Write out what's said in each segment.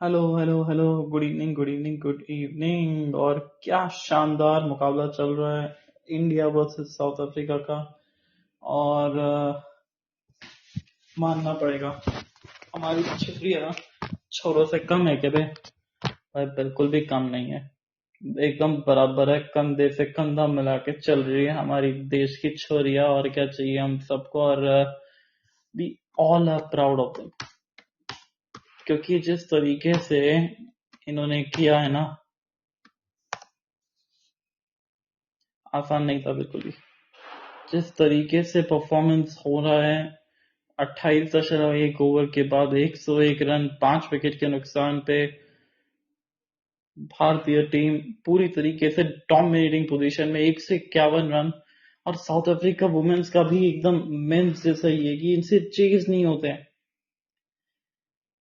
Hello hello hello. Good evening, good evening, good evening. और क्या शानदार मुकाबला चल रहा है इंडिया वर्सेस साउथ अफ्रीका का। और मानना पड़ेगा हमारी छुट्टियां ना छोरों से कम है क्या बे? भाई बिल्कुल भी कम नहीं है, एकदम बराबर है। कंधे से कंधा मिला के चल रही है हमारी देश की छोरियां। और क्या चाहिए हम सबको। और we all are proud of them, क्योंकि जिस तरीके से इन्होंने किया है ना, आसान नहीं था बिल्कुल भी। जिस तरीके से परफॉर्मेंस हो रहा है, 28.1 ओवर के बाद 101 रन, 5 विकेट के नुकसान पे भारतीय टीम पूरी तरीके से डोमिनेटिंग पोजीशन में, 151 रन। और साउथ अफ्रीका वुमेन्स का भी एकदम मेंस जैसा ही है कि इनसे चेज नहीं होते हैं।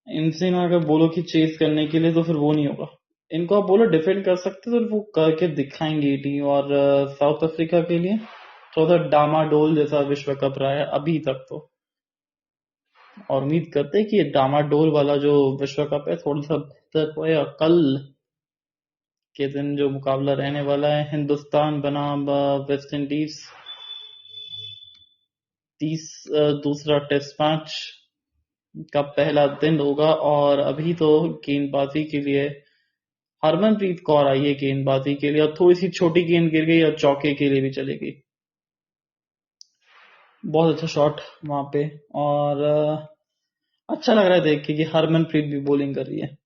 इनसे ना अगर बोलो कि चेज करने के लिए तो फिर वो नहीं होगा। इनको आप बोलो डिफेंड कर सकते तो वो करके दिखाएंगे टीम। और साउथ अफ्रीका के लिए थोड़ा सा डामाडोल जैसा विश्व कप रहा है अभी तक तो। और उम्मीद करते हैं कि ये डामाडोल वाला जो विश्व कप है थोड़ा सा बेहतर होए। और कल के दिन जो मुकाबला रहने वाला है हिंदुस्तान बनाम वेस्ट इंडीज, तीस दूसरा टेस्ट मैच का पहला दिन होगा। और अभी तो गेंदबाजी के लिए हरमनप्रीत कौर आई है गेंदबाजी के लिए, और थोड़ी सी छोटी गेंद गिर गई और चौके के लिए भी चली गई। बहुत अच्छा शॉट वहां पे। और अच्छा लग रहा है देख के कि हरमनप्रीत भी बॉलिंग कर रही है।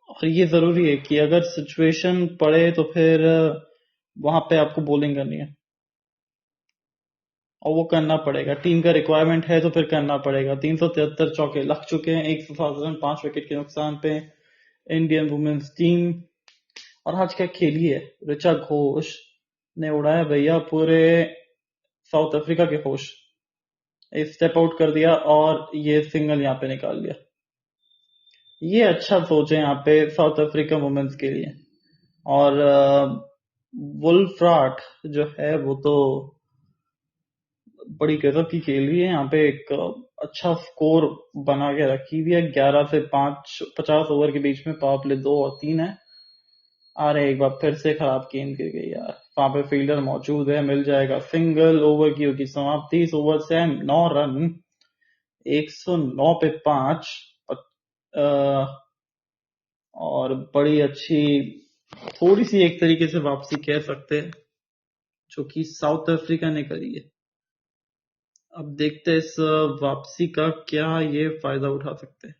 और ये जरूरी है कि अगर सिचुएशन पड़े तो फिर वहां पे आपको बॉलिंग करनी है, और वो करना पड़ेगा। टीम का रिक्वायरमेंट है तो फिर करना पड़ेगा। 373 चौके लग चुके हैं, 107 रन, 5 विकेट के नुकसान पे इंडियन वुमेन्स टीम। और आज क्या खेली है ऋचा घोष ने, उड़ाया भैया पूरे साउथ अफ्रीका के होश। एक स्टेप आउट कर दिया और ये सिंगल यहाँ पे निकाल लिया। ये अच्छा सोच है यहाँ पे साउथ अफ्रीका वुमेन्स के लिए। और वुल्फ्राट जो है वो तो बड़ी गजब की खेल रही है यहाँ पे। एक अच्छा स्कोर बना के रखी हुई है। 11 से 5, 50 ओवर के बीच में पावर प्ले 2 और 3 है। अरे एक बार फिर से खराब गेंद गिर गई यार। वहां पे फील्डर मौजूद है, मिल जाएगा सिंगल। ओवर की होगी समाप्ति। इस ओवर से 9 रन, 109 पे 5। और बड़ी अच्छी, थोड़ी सी एक तरीके से वापसी कह सकते हैं जो कि साउथ अफ्रीका ने करी है। अब देखते हैं इस वापसी का क्या ये फायदा उठा सकते हैं।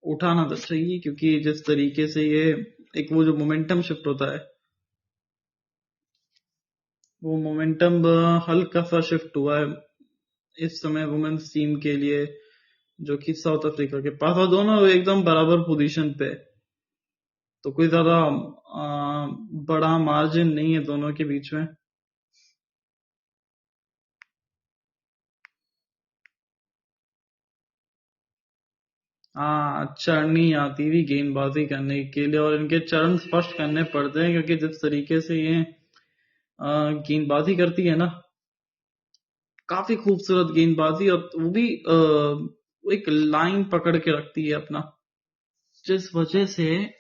उठाना तो चाहिए, क्योंकि जिस तरीके से ये एक वो जो मोमेंटम शिफ्ट होता है, वो मोमेंटम हल्का सा शिफ्ट हुआ है इस समय वुमेन्स टीम के लिए, जो कि साउथ अफ्रीका के पास। और दोनों एकदम बराबर पोजीशन पे, तो कोई ज्यादा बड़ा मार्जिन नहीं है दोनों के बीच में। हाँ, चढ़नी आती थी गेंदबाजी करने के लिए, और इनके चरण स्पष्ट करने पड़ते हैं, क्योंकि जिस तरीके से ये गेंदबाजी करती है ना, काफी खूबसूरत गेंदबाजी। और वो भी वो एक लाइन पकड़ के रखती है अपना, जिस वजह से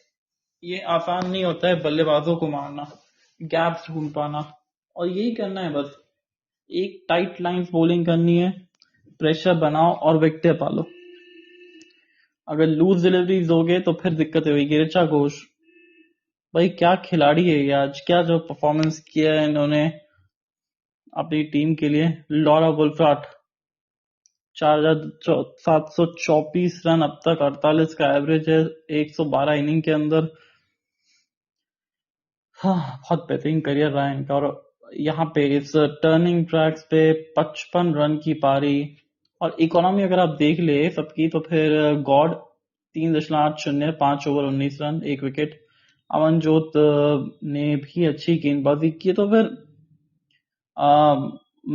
ये आसान नहीं होता है बल्लेबाजों को मारना, गैप्स ढूंढ पाना। और यही करना है बस, एक टाइट लाइन बॉलिंग करनी है, प्रेशर बनाओ और विकेटें पालो। अगर लूज डिलीवरीज दोगे तो फिर दिक्कत होगी। ऋचा घोष भाई क्या खिलाड़ी है ये, आज क्या जो परफॉर्मेंस किया है इन्होंने अपनी टीम के लिए। लॉरा वुल्फ्राट 4,724 रन अब तक, 48 का एवरेज है 112 इनिंग के अंदर। हाँ, बहुत बेहतरीन करियर रहा है इनका। और यहाँ पे इस टर्निंग ट्रैक्स पे 55 रन की पारी। और इकोनॉमी अगर आप देख ले सबकी, तो फिर God 3.80, 5 over 19 run, 1 wicket. Amanjot ने भी अच्छी गेंदबाजी की, तो फिर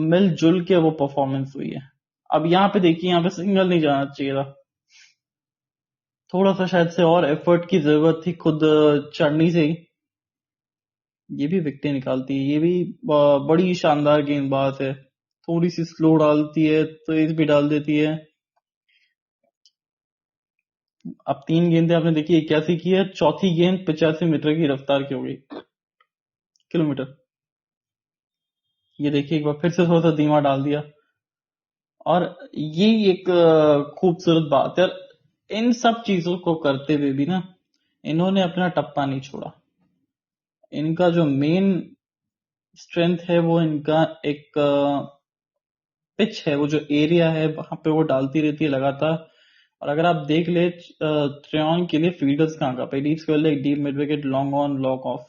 मिलजुल के वो परफॉर्मेंस हुई है। अब यहाँ पे देखिए, यहाँ पे सिंगल नहीं जाना चाहिए था, थोड़ा सा शायद से और एफर्ट की जरूरत थी खुद चढ़नी से ही। ये भी विकेटें निकालती है, ये भी बड़ी शानदार गेंदबाज है। थोड़ी सी स्लो डालती है, तेज भी डाल देती है। अब 3 गेंदें आपने देखी, 81 की है, चौथी गेंद 85 मीटर की रफ्तार की हो गई, किलोमीटर। ये देखिए एक बार फिर से थोड़ा सा धीमा डाल दिया। और ये एक खूबसूरत बात है। इन सब चीजों को करते हुए भी ना, इन्होंने अपना टप्पा नहीं छोड़ा। इनका जो मेन स्ट्रेंथ है वो इनका एक पिच है, वो जो एरिया है वहां पे वो डालती रहती है लगातार। और अगर आप देख ले ट्रेन के लिए फील्डर्स कहाँ का पहली स्क्वायर एक deep mid wicket long on lock of,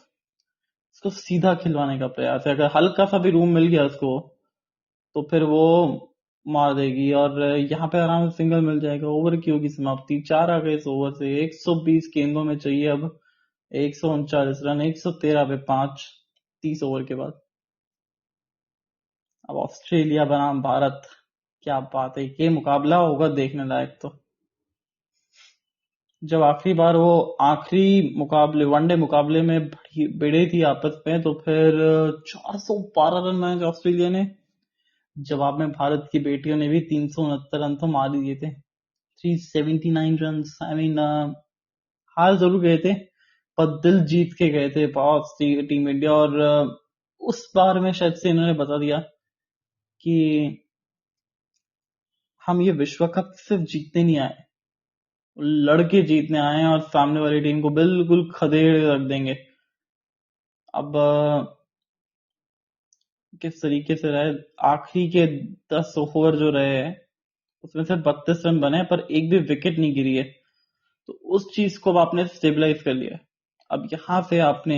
इसको सीधा खिलवाने का प्रयास है। अगर हल्का सा भी रूम मिल गया उसको तो फिर वो मार देगी। और यहाँ पे आराम से सिंगल मिल जाएगा। ओवर की होगी समाप्ति, 4 आ गए इस ओवर से। 120 गेंदों में चाहिए अब 139 रन, 113 पे 5, 30 ओवर के बाद। अब ऑस्ट्रेलिया बनाम भारत, क्या बात है, ये मुकाबला होगा देखने लायक। तो जब आखिरी बार वो आखिरी मुकाबले वनडे मुकाबले में भिड़े थी आपस में, तो फिर 412 रन बनाए थे ऑस्ट्रेलिया ने। जवाब में भारत की बेटियों ने भी 369 रन तो मार ही दिए थे। 379 रन। आई मीन हार जरूर गए थे पर दिल जीत के गए थे बहुत टीम इंडिया। और उस बार में शायद से इन्होंने बता दिया कि हम ये विश्व कप सिर्फ जीतने नहीं आए, लड़के जीतने आए हैं और सामने वाली टीम को बिल्कुल खदेड़ रख देंगे। अब किस तरीके से रहे आखिरी के 10 ओवर जो रहे हैं उसमें से 32 रन बने पर एक भी विकेट नहीं गिरी है। तो उस चीज को अब आपने स्टेबलाइज कर लिया। अब यहां से आपने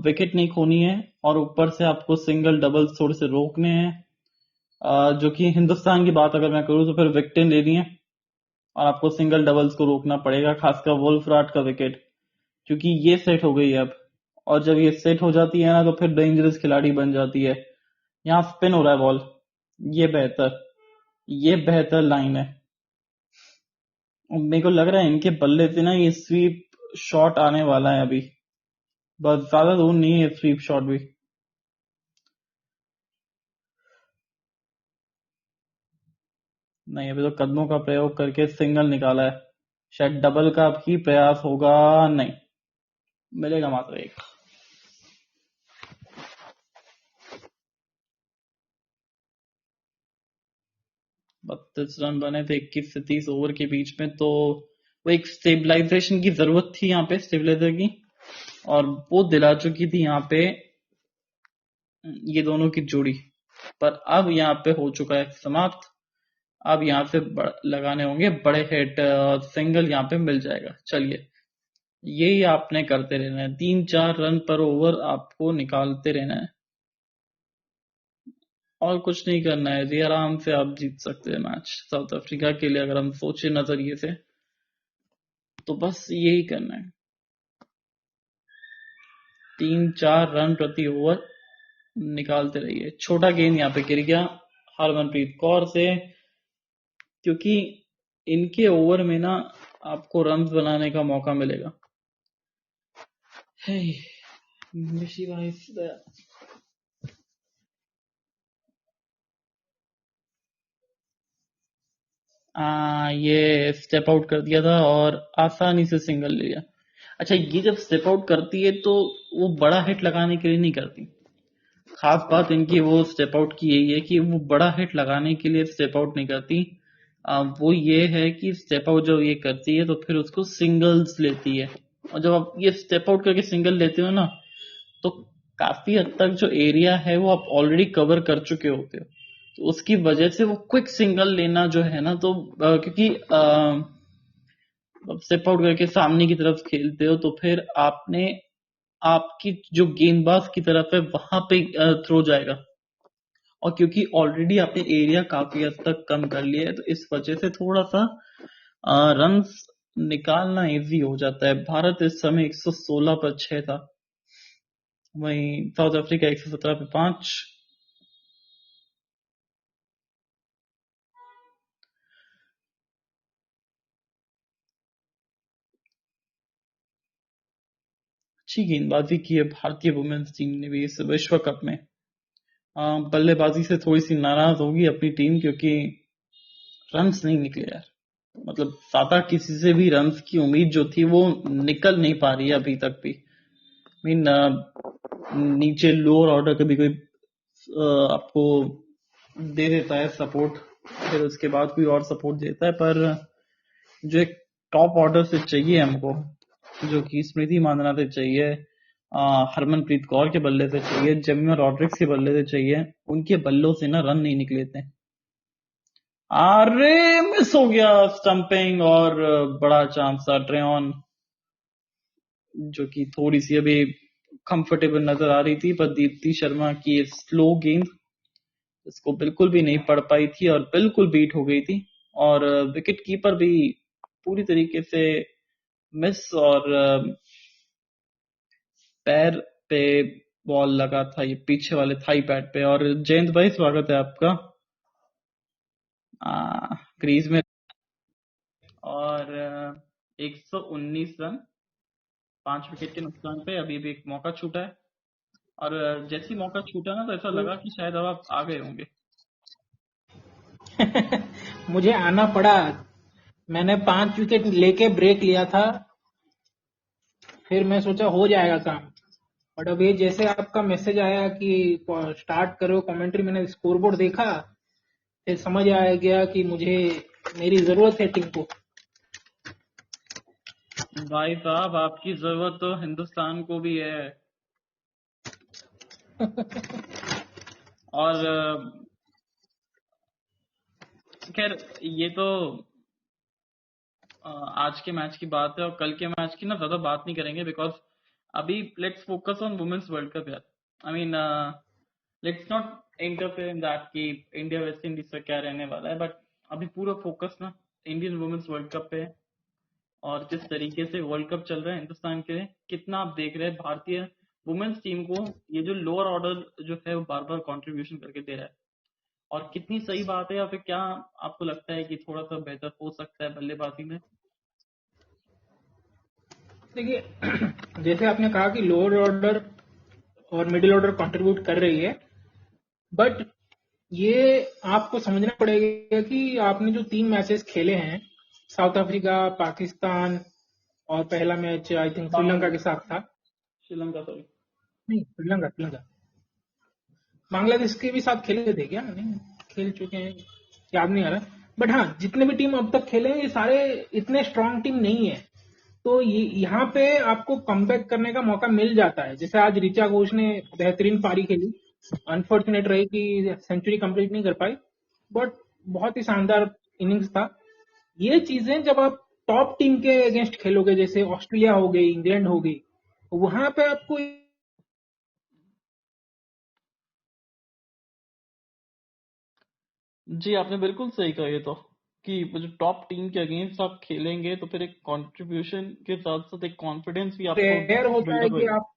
विकेट नहीं खोनी है और ऊपर से आपको सिंगल डबल थोड़े से रोकने हैं। जो कि हिंदुस्तान की बात अगर मैं करूँ तो फिर विकेटें लेनी है और आपको सिंगल डबल्स को रोकना पड़ेगा, खासकर वोल्फराट का विकेट, क्योंकि ये सेट हो गई है अब। और जब ये सेट हो जाती है ना तो फिर डेंजरस खिलाड़ी बन जाती है। यहाँ स्पिन हो रहा है बॉल, ये बेहतर, ये बेहतर लाइन है। और मेरे को लग रहा है इनके बल्ले से ना ये स्वीप शॉट आने वाला है अभी, बस ज्यादा दूर नहीं है स्वीप शॉट भी। नहीं, अभी तो कदमों का प्रयोग करके सिंगल निकाला है। शायद डबल का अब ही प्रयास होगा। नहीं, मिलेगा मात्र एक। 32 रन बने थे 21 से 30 ओवर के बीच में। तो वो एक स्टेबलाइजेशन की जरूरत थी यहाँ पे, स्टेबलाइजर की, और वो दिला चुकी थी यहाँ पे ये दोनों की जोड़ी। पर अब यहाँ पे हो चुका है समाप्त। अब यहाँ से लगाने होंगे बड़े हिट, सिंगल यहाँ पे मिल जाएगा। चलिए, यही आपने करते रहना है, 3-4 रन पर ओवर आपको निकालते रहना है और कुछ नहीं करना है जी। आराम से आप जीत सकते हैं मैच साउथ अफ्रीका के लिए, अगर हम सोचे नजरिए से तो बस यही करना है। 3-4 रन प्रति ओवर निकालते रहिए। छोटा गेंद यहाँ पे गिर गया हरमनप्रीत कौर से, क्योंकि इनके ओवर में ना आपको रन बनाने का मौका मिलेगा। हे मिशी भाई ये स्टेप आउट कर दिया था और आसानी से सिंगल ले लिया। अच्छा, ये जब स्टेप आउट करती है तो वो बड़ा हिट लगाने के लिए नहीं करती। खास बात इनकी वो स्टेप आउट की यही है कि वो बड़ा हिट लगाने के लिए स्टेप आउट नहीं करती। वो ये है कि स्टेप आउट जब ये करती है तो फिर उसको सिंगल्स लेती है। और जब आप ये स्टेप आउट करके सिंगल लेते हो ना तो काफी हद तक जो एरिया है वो आप ऑलरेडी कवर कर चुके होते हो। तो उसकी वजह से वो क्विक सिंगल लेना जो है ना, तो क्योंकि स्टेप आउट करके सामने की तरफ खेलते हो तो फिर आपने आपकी जो गेंदबाज की तरफ है वहां पे थ्रो जाएगा। और क्योंकि ऑलरेडी आपने एरिया काफी हद तक कम कर लिया है तो इस वजह से थोड़ा सा रन्स निकालना इजी हो जाता है। भारत इस समय 116 पर 6 था, वहीं साउथ अफ्रीका 117 पे 5। अच्छी गेंदबाजी की है भारतीय वुमेन्स टीम ने भी इस विश्व कप में। बल्लेबाजी से थोड़ी सी नाराज होगी अपनी टीम क्योंकि रन्स नहीं निकले यार। मतलब साता किसी से भी रन्स की उम्मीद जो थी वो निकल नहीं पा रही है अभी तक भी। मीन नीचे लोअर ऑर्डर कभी कोई आपको दे देता है सपोर्ट, फिर उसके बाद कोई और सपोर्ट देता है, पर जो एक टॉप ऑर्डर से चाहिए हमको, जो कि स्मृति मांदना से चाहिए, हरमनप्रीत कौर के बल्ले से चाहिए, जेमिमा रॉड्रिक्स के बल्ले से चाहिए, उनके बल्लों से ना रन नहीं निकले थे। अरे मिस हो गया स्टंपिंग, और बड़ा चांस था ट्रेन, जो कि थोड़ी सी अभी कंफर्टेबल नजर आ रही थी, पर दीप्ति शर्मा की स्लो गेंद इसको बिल्कुल भी नहीं पड़ पाई थी और बिल्कुल बीट हो गई थी। और विकेट कीपर भी पूरी तरीके से मिस, और पैर पे बॉल लगा था, ये पीछे वाले थाई पैड पे। और जयंत भाई स्वागत है आपका क्रीज में। और 119 रन 5 विकेट के नुकसान पे अभी भी एक मौका छूटा है। और जैसे ही मौका छूटा ना तो ऐसा लगा कि शायद अब आप आ गए होंगे। मुझे आना पड़ा। मैंने 5 विकेट लेके ब्रेक लिया था, फिर मैं सोचा हो जाएगा काम। बट अब ये जैसे आपका मैसेज आया कि स्टार्ट करो कमेंट्री, मैंने स्कोर बोर्ड देखा, फिर समझ आ गया कि मुझे मेरी जरूरत है टीम को। भाई साहब आपकी जरूरत तो हिंदुस्तान को भी है। और खैर ये तो आज के मैच की बात है, और कल के मैच की ना ज्यादा बात नहीं करेंगे, बिकॉज अभी let's focus on women's world cup यार। I mean let's not interfere in that कि इंडिया वेस्ट इंडीज का क्या रहने वाला है, बट अभी पूरा फोकस ना इंडियन वुमेन्स वर्ल्ड कप पे है। और जिस तरीके से वर्ल्ड कप चल रहा है हिंदुस्तान के लिए, कितना आप देख रहे हैं भारतीय वुमेन्स टीम को ये जो लोअर ऑर्डर जो है वो बार बार कंट्रीब्यूशन करके दे रहा है, और कितनी सही बात है, या फिर क्या आपको लगता है कि थोड़ा सा बेहतर हो सकता है बल्लेबाजी में? देखिए जैसे आपने कहा कि लोअर ऑर्डर और मिडिल ऑर्डर कंट्रीब्यूट कर रही है, बट ये आपको समझना पड़ेगा कि आपने जो 3 मैचेस खेले हैं, साउथ अफ्रीका, पाकिस्तान और पहला मैच आई थिंक श्रीलंका के साथ था। श्रीलंका, सॉरी। नहीं, श्रीलंका श्रीलंका बांग्लादेश के भी साथ खेले थे क्या? नहीं, खेल चुके हैं, याद नहीं आ रहा। बट हाँ, जितने भी टीम अब तक खेले हैं ये सारे इतने स्ट्रांग टीम नहीं है, तो यहाँ पे आपको कमबैक करने का मौका मिल जाता है। जैसे आज ऋचा घोष ने बेहतरीन पारी खेली, अनफॉर्चुनेट रही कि सेंचुरी कंप्लीट नहीं कर पाई, बट बहुत ही शानदार इनिंग्स था। ये चीजें जब आप टॉप टीम के अगेंस्ट खेलोगे, जैसे ऑस्ट्रेलिया हो गई, इंग्लैंड हो गई, वहां पे आपको जी आपने बिल्कुल सही कहा, ये तो कि वो जो टॉप टीम के अगेंस्ट आप खेलेंगे तो फिर एक कंट्रीब्यूशन के साथ साथ एक कॉन्फिडेंस भी आपको रेयर होता है बिल्डअप कि होगा। आप,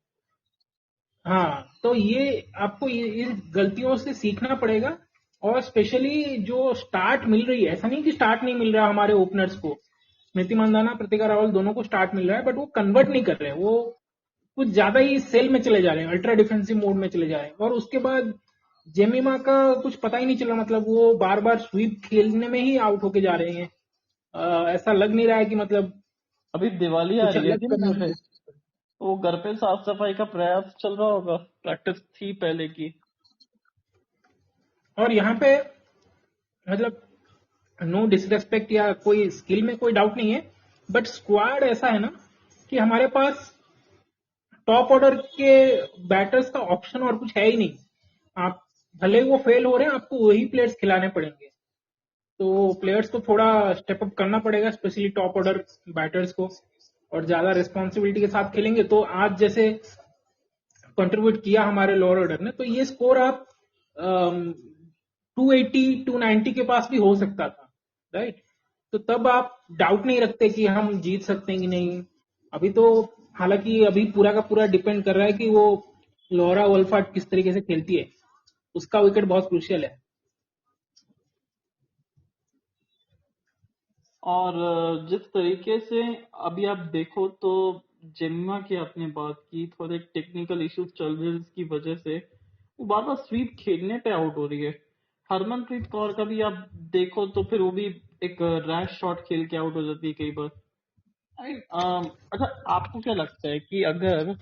हाँ, तो ये आपको इन गलतियों से सीखना पड़ेगा। और स्पेशली जो स्टार्ट मिल रही है, ऐसा नहीं कि स्टार्ट नहीं मिल रहा हमारे ओपनर्स को, स्मृति मंदाना, प्रतिका रावल दोनों को स्टार्ट मिल रहा है, बट वो कन्वर्ट नहीं कर रहे हैं। वो कुछ ज्यादा ही सेल में चले जा रहे हैं, अल्ट्रा डिफेंसिव मोड में चले जा रहे हैं। और उसके बाद जेमिमा का कुछ पता ही नहीं चला, मतलब वो बार बार स्वीप खेलने में ही आउट होके जा रहे हैं। ऐसा लग नहीं रहा है कि मतलब अभी दिवाली आ कुछ रही है अलग थी ना करने घर पे, की। तो वो घर पे साफ सफाई का प्रयास चल रहा होगा, प्रैक्टिस थी पहले की। और यहाँ पे मतलब नो डिसरेस्पेक्ट या कोई स्किल में कोई डाउट नहीं है, बट स्क्वाड ऐसा है ना कि हमारे पास टॉप ऑर्डर के बैटर्स का ऑप्शन और कुछ है ही नहीं। आप भले ही वो फेल हो रहे हैं, आपको वही प्लेयर्स खिलाने पड़ेंगे। तो प्लेयर्स को थोड़ा स्टेप अप करना पड़ेगा, स्पेशली टॉप ऑर्डर बैटर्स को, और ज्यादा रिस्पॉन्सिबिलिटी के साथ खेलेंगे तो आज जैसे कंट्रीब्यूट किया हमारे लोअर ऑर्डर ने, तो ये स्कोर आप 280 290 के पास भी हो सकता था, राइट? तो तब आप डाउट नहीं रखते कि हम जीत सकते हैं कि नहीं। अभी तो हालांकि अभी पूरा का पूरा डिपेंड कर रहा है कि वो लोरा वोल्फाट किस तरीके से खेलती है, उसका विकेट बहुत क्रूशियल है। और जिस तरीके से अभी आप देखो तो जेमिमा की आपने बात की, थोड़े टेक्निकल इश्यूज चल रहे हैं जिसकी वजह से वो बार बार स्वीप खेलने पे आउट हो रही है। हरमनप्रीत कौर का भी आप देखो तो फिर वो भी एक रैश शॉट खेल के आउट हो जाती है कई बार। अच्छा, आपको क्या लगता है कि अगर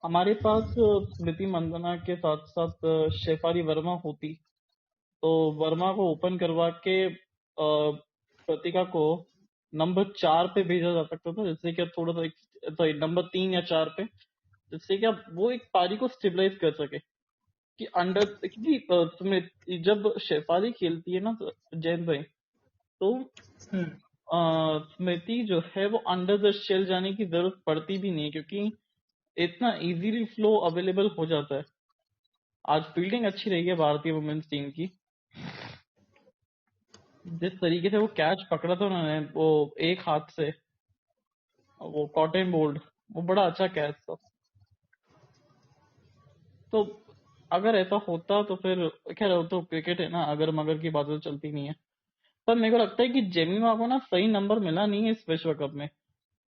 हमारे पास स्मृति मंदाना के साथ साथ शेफाली वर्मा होती, तो वर्मा को ओपन करवा के प्रतिका को नंबर 4 पे भेजा जा सकता था, जिससे कि थोड़ा सा, सॉरी, नंबर 3 या 4 पे, जिससे कि वो एक पारी को स्टेबलाइज कर सके। कि अंडर, क्योंकि जब शेफाली खेलती है ना, तो जैन भाई, तो हम्म। स्मृति जो है वो अंडर द शेल जाने की जरूरत पड़ती भी नहीं है, क्योंकि इतना इजीली फ्लो अवेलेबल हो जाता है। आज फील्डिंग अच्छी रही है भारतीय वुमेन्स टीम की। जिस तरीके से वो कैच पकड़ा था उन्होंने, वो एक हाथ से, वो कॉटन बोल्ड, वो बड़ा अच्छा कैच था। तो अगर ऐसा होता तो फिर खैर, वो तो क्रिकेट है ना, अगर मगर की बात तो चलती नहीं है। पर मेरे को लगता है कि जेमिमा को ना सही नंबर मिला नहीं है इस विश्व कप में।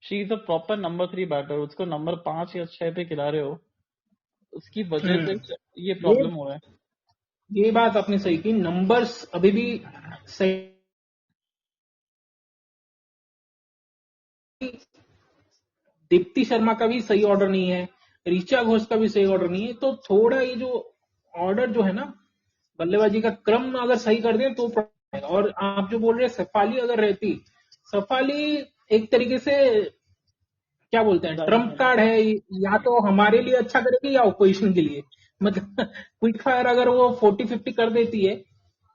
She is a proper number 3 batter, उसको नंबर 5 या 6 पे खिला रहे हो, उसकी वजह से हम्म। ये ये प्रॉब्लम हो रहा है। ये बात आपने सही की, नंबर्स अभी भी सही। दीप्ति शर्मा का भी सही ऑर्डर नहीं है, ऋचा घोष का भी सही ऑर्डर नहीं है, तो थोड़ा ये जो ऑर्डर जो है ना, बल्लेबाजी का क्रम अगर सही कर दें तो problem है। और आप जो बोल रहे हैं सफाली अगर रहती, सफाली एक तरीके से क्या बोलते हैं, ट्रम्प डायमंड। कार्ड है, या तो हमारे लिए अच्छा करेगी या ऑपोजिशन के लिए। मतलब क्विक फायर अगर वो 40-50 कर देती है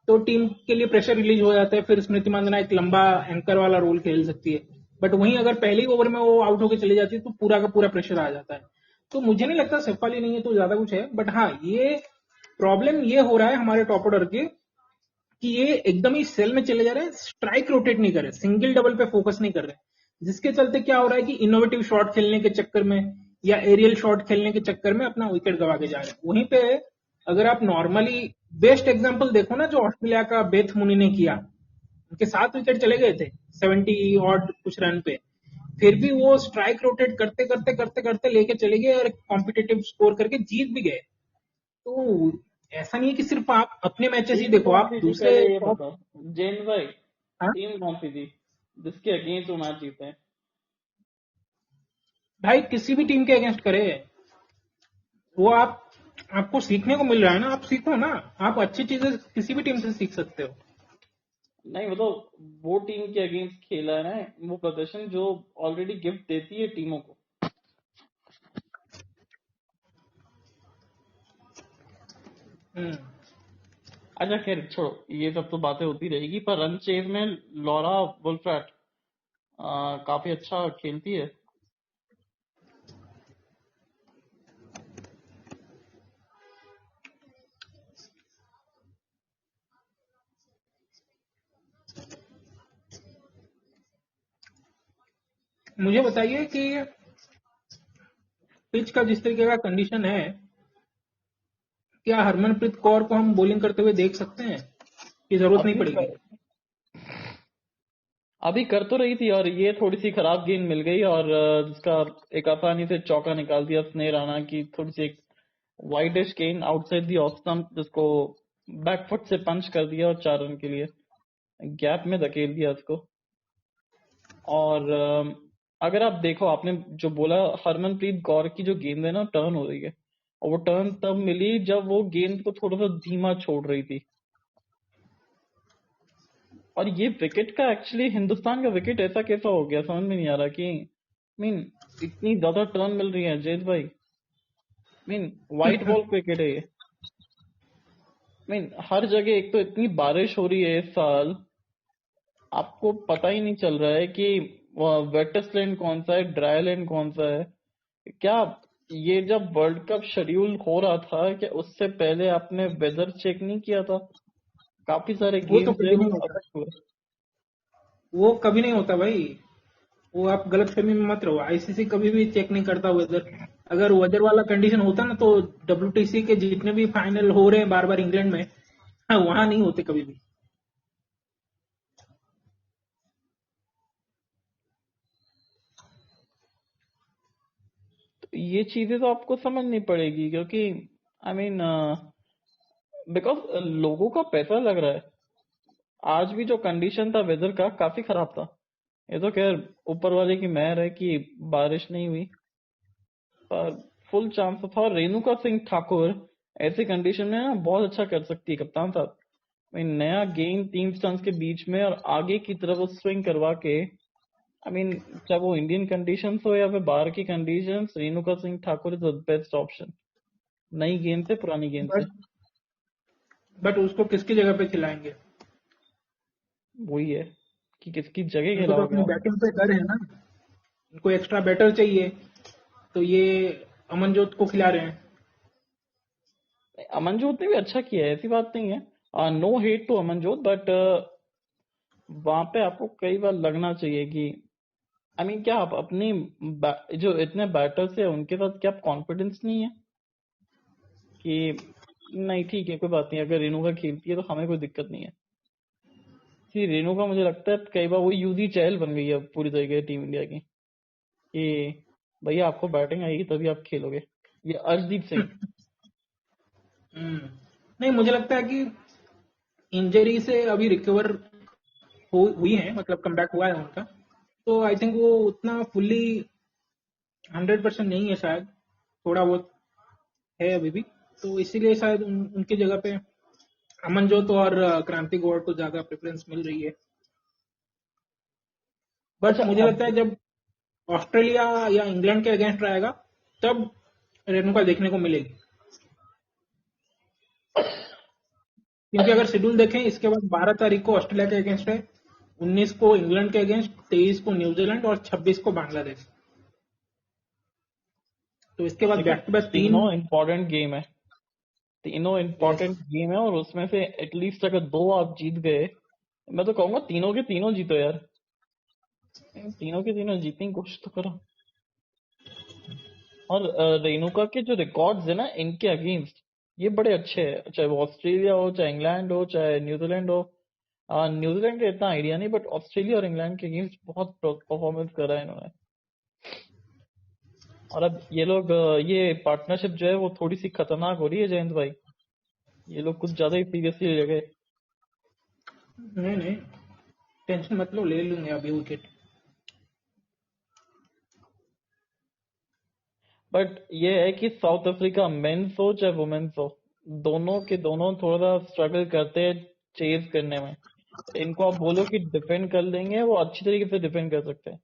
तो टीम के लिए प्रेशर रिलीज हो जाता है, फिर स्मृति मांदना एक लंबा एंकर वाला रोल खेल सकती है। बट वहीं अगर पहले ही ओवर में वो आउट होकर चली जाती है तो पूरा का पूरा प्रेशर आ जाता है। तो मुझे नहीं लगता शेफाली नहीं है तो ज्यादा कुछ है, बट हाँ, ये प्रॉब्लम ये हो रहा है हमारे टॉप ऑर्डर के कि ये एकदम ही सेल में चले जा रहे हैं, स्ट्राइक रोटेट नहीं कर रहे, सिंगल डबल पे फोकस नहीं कर रहे, जिसके चलते क्या हो रहा है कि इनोवेटिव शॉट खेलने के चक्कर में या एरियल शॉट खेलने के चक्कर में अपना विकेट गवा के जा रहे हैं। वहीं पे अगर आप नॉर्मली बेस्ट एग्जांपल देखो ना, जो ऑस्ट्रेलिया का बेथ मुनी ने किया, उनके 7 विकेट चले गए थे 70 ऑड कुछ रन पे, फिर भी वो स्ट्राइक रोटेट करते करते करते करते लेके चले गए और कॉम्पिटेटिव स्कोर करके जीत भी गए। तो ऐसा नहीं है कि सिर्फ आप अपने मैचेस ही टीम देखो, कौन आप सी थी दूसरे पहले ये टॉप। बताओ, जैन भाई, हाँ टीम कौन सी थी जिसके अगेंस्ट वो मैच जीते हैं? भाई, किसी भी टीम के अगेंस्ट करे, वो आपको सीखने को मिल रहा है ना, आप सीखो ना। आप अच्छी चीजें किसी भी टीम से सीख सकते हो। नहीं, मतलब वो टीम के अगेंस्ट खेला है ना, वो प्रदर्शन जो ऑलरेडी गिफ्ट देती है टीमों को। हम्म। अच्छा खैर छोड़ो, ये सब तो बातें होती रहेगी, पर रन चेज में लॉरा वुल्फ्रेट काफी अच्छा खेलती है। मुझे बताइए कि पिच का जिस तरीके का कंडीशन है, क्या हरमनप्रीत कौर को हम बॉलिंग करते हुए देख सकते हैं कि जरूरत नहीं अभी पड़ेगी? कर अभी कर तो रही थी, और ये थोड़ी सी खराब गेंद मिल गई, और जिसका एक आसानी से चौका निकाल दिया स्नेह राणा की, थोड़ी सी एक वाइडिश गेंद आउटसाइड दी ऑफ स्टंप, जिसको बैकफुट से पंच कर दिया और 4 रन के लिए गैप में धकेल दिया उसको। और अगर आप देखो, आपने जो बोला, हरमनप्रीत कौर की जो गेंद है ना, टर्न हो रही है, और वो टर्न तब मिली जब वो गेंद को थोड़ा सा धीमा छोड़ रही थी। और ये विकेट का एक्चुअली, हिंदुस्तान का विकेट ऐसा कैसा हो गया, समझ में नहीं आ रहा कि मीन इतनी ज्यादा टर्न मिल रही है जैद भाई। मीन व्हाइट बॉल क्रिकेट है ये। मीन हर जगह एक तो इतनी बारिश हो रही है इस साल, आपको पता ही नहीं चल रहा है कि वेटेस्ट लैंड कौन सा है, ड्राई लैंड कौन सा है। क्या ये जब वर्ल्ड कप शेड्यूल हो रहा था, क्या उससे पहले आपने वेदर चेक नहीं किया था? काफी सारे वो तो गेम्स जो है कभी वो नहीं होता, अफेक्ट हुए। वो कभी नहीं होता भाई। वो आप गलत फहमी में मत रहो, आईसीसी कभी भी चेक नहीं करता वेदर। अगर वेदर वाला कंडीशन होता ना, तो डब्ल्यूटीसी के जितने भी फाइनल हो रहे हैं बार बार इंग्लैंड में, हाँ, वहां नहीं होते कभी भी। तो ये चीजें तो आपको समझनी पड़ेगी, क्योंकि आई मीन बिकॉज लोगों का पैसा लग रहा है। आज भी जो कंडीशन था वेदर का काफी खराब था। ये तो खैर ऊपर वाले की मेहर है कि बारिश नहीं हुई, पर फुल चांस था। और रेणुका सिंह ठाकुर ऐसी कंडीशन में ना बहुत अच्छा कर सकती है कप्तान साहब। नया गेंद 3 स्टंप्स के बीच में और आगे की तरफ वो स्विंग करवा के, आई मीन चाहे वो इंडियन कंडीशंस हो या फिर बाहर की conditions, Renuka Singh Thakur is the best option. नई गेंद से, पुरानी गेंद से। बट बट उसको किसकी जगह पे खिलाएंगे? वही है कि किसकी जगह उनको तो खिलाओगे अपनी आप। बैटिंग पे डर है ना, उनको एक्स्ट्रा बैटर चाहिए, तो ये अमनजोत को खिला रहे हैं। अमनजोत ने भी अच्छा किया है, ऐसी बात नहीं है। No hate to Amanjot, but वहां पे आपको कई बार लगना चाहिए कि, आई मीन क्या आप अपनी जो इतने बैटर्स है उनके साथ क्या कॉन्फिडेंस नहीं है कि नहीं ठीक है कोई बात नहीं, अगर रेणुका खेलती है तो हमें कोई दिक्कत नहीं है। कि रेणुका मुझे लगता है कई बार वो यूजी चहल बन गई है पूरी तरीके से टीम इंडिया की, कि भैया आपको बैटिंग आएगी तभी आप खेलोगे। ये अर्शदीप सिंह। हम्म। नहीं, मुझे लगता है कि इंजरी से अभी रिकवर हुई है, मतलब कमबैक हुआ है उनका, तो आई थिंक वो उतना फुल्ली 100% नहीं है शायद, थोड़ा बहुत है अभी भी, तो इसीलिए शायद उनकी जगह पे अमनजोत और क्रांति गौड़ को ज्यादा प्रेफरेंस मिल रही है। बट अच्छा मुझे लगता अब है जब ऑस्ट्रेलिया या इंग्लैंड के अगेंस्ट रहेगा तब रेणुका देखने को मिलेगी, क्योंकि अगर शेड्यूल देखें इसके बाद 12 तारीख को ऑस्ट्रेलिया के अगेंस्ट है, 19 को इंग्लैंड के अगेंस्ट, 23 को न्यूजीलैंड और 26 को बांग्लादेश, तो इसके बाद देखो बैक टू बैक तीन। तीनों इम्पोर्टेंट गेम है, तीनों यस। इम्पोर्टेंट गेम है, और उसमें से एटलीस्ट अगर 2 आप जीत गए, मैं तो कहूंगा तीनों के तीनों जीतो यार। तीनों के तीनों जीतने की कोशिश तो करो। और रेणुका के जो रिकॉर्ड्स है ना इनके अगेंस्ट, ये बड़े अच्छे हैं, चाहे वो ऑस्ट्रेलिया हो, चाहे इंग्लैंड हो, चाहे न्यूजीलैंड हो। न्यूजीलैंड का इतना आइडिया नहीं, बट ऑस्ट्रेलिया और इंग्लैंड के अगेंस्ट बहुत परफॉर्मेंस करा है इन्होंने। और अब ये लोग ये पार्टनरशिप जो है वो थोड़ी सी खतरनाक हो रही है जयंत भाई। ये लोग कुछ ज्यादा ही सीरियसली ले गए। नहीं नहीं, टेंशन मत लो, ले लूंगे अभी विकेट। बट ये है कि साउथ अफ्रीका मेंस हो चाहे वुमेन्स हो, दोनों के दोनों थोड़ा स्ट्रगल करते हैं चेज करने में। इनको आप बोलो कि डिफेंड कर लेंगे, वो अच्छी तरीके से डिफेंड कर सकते हैं।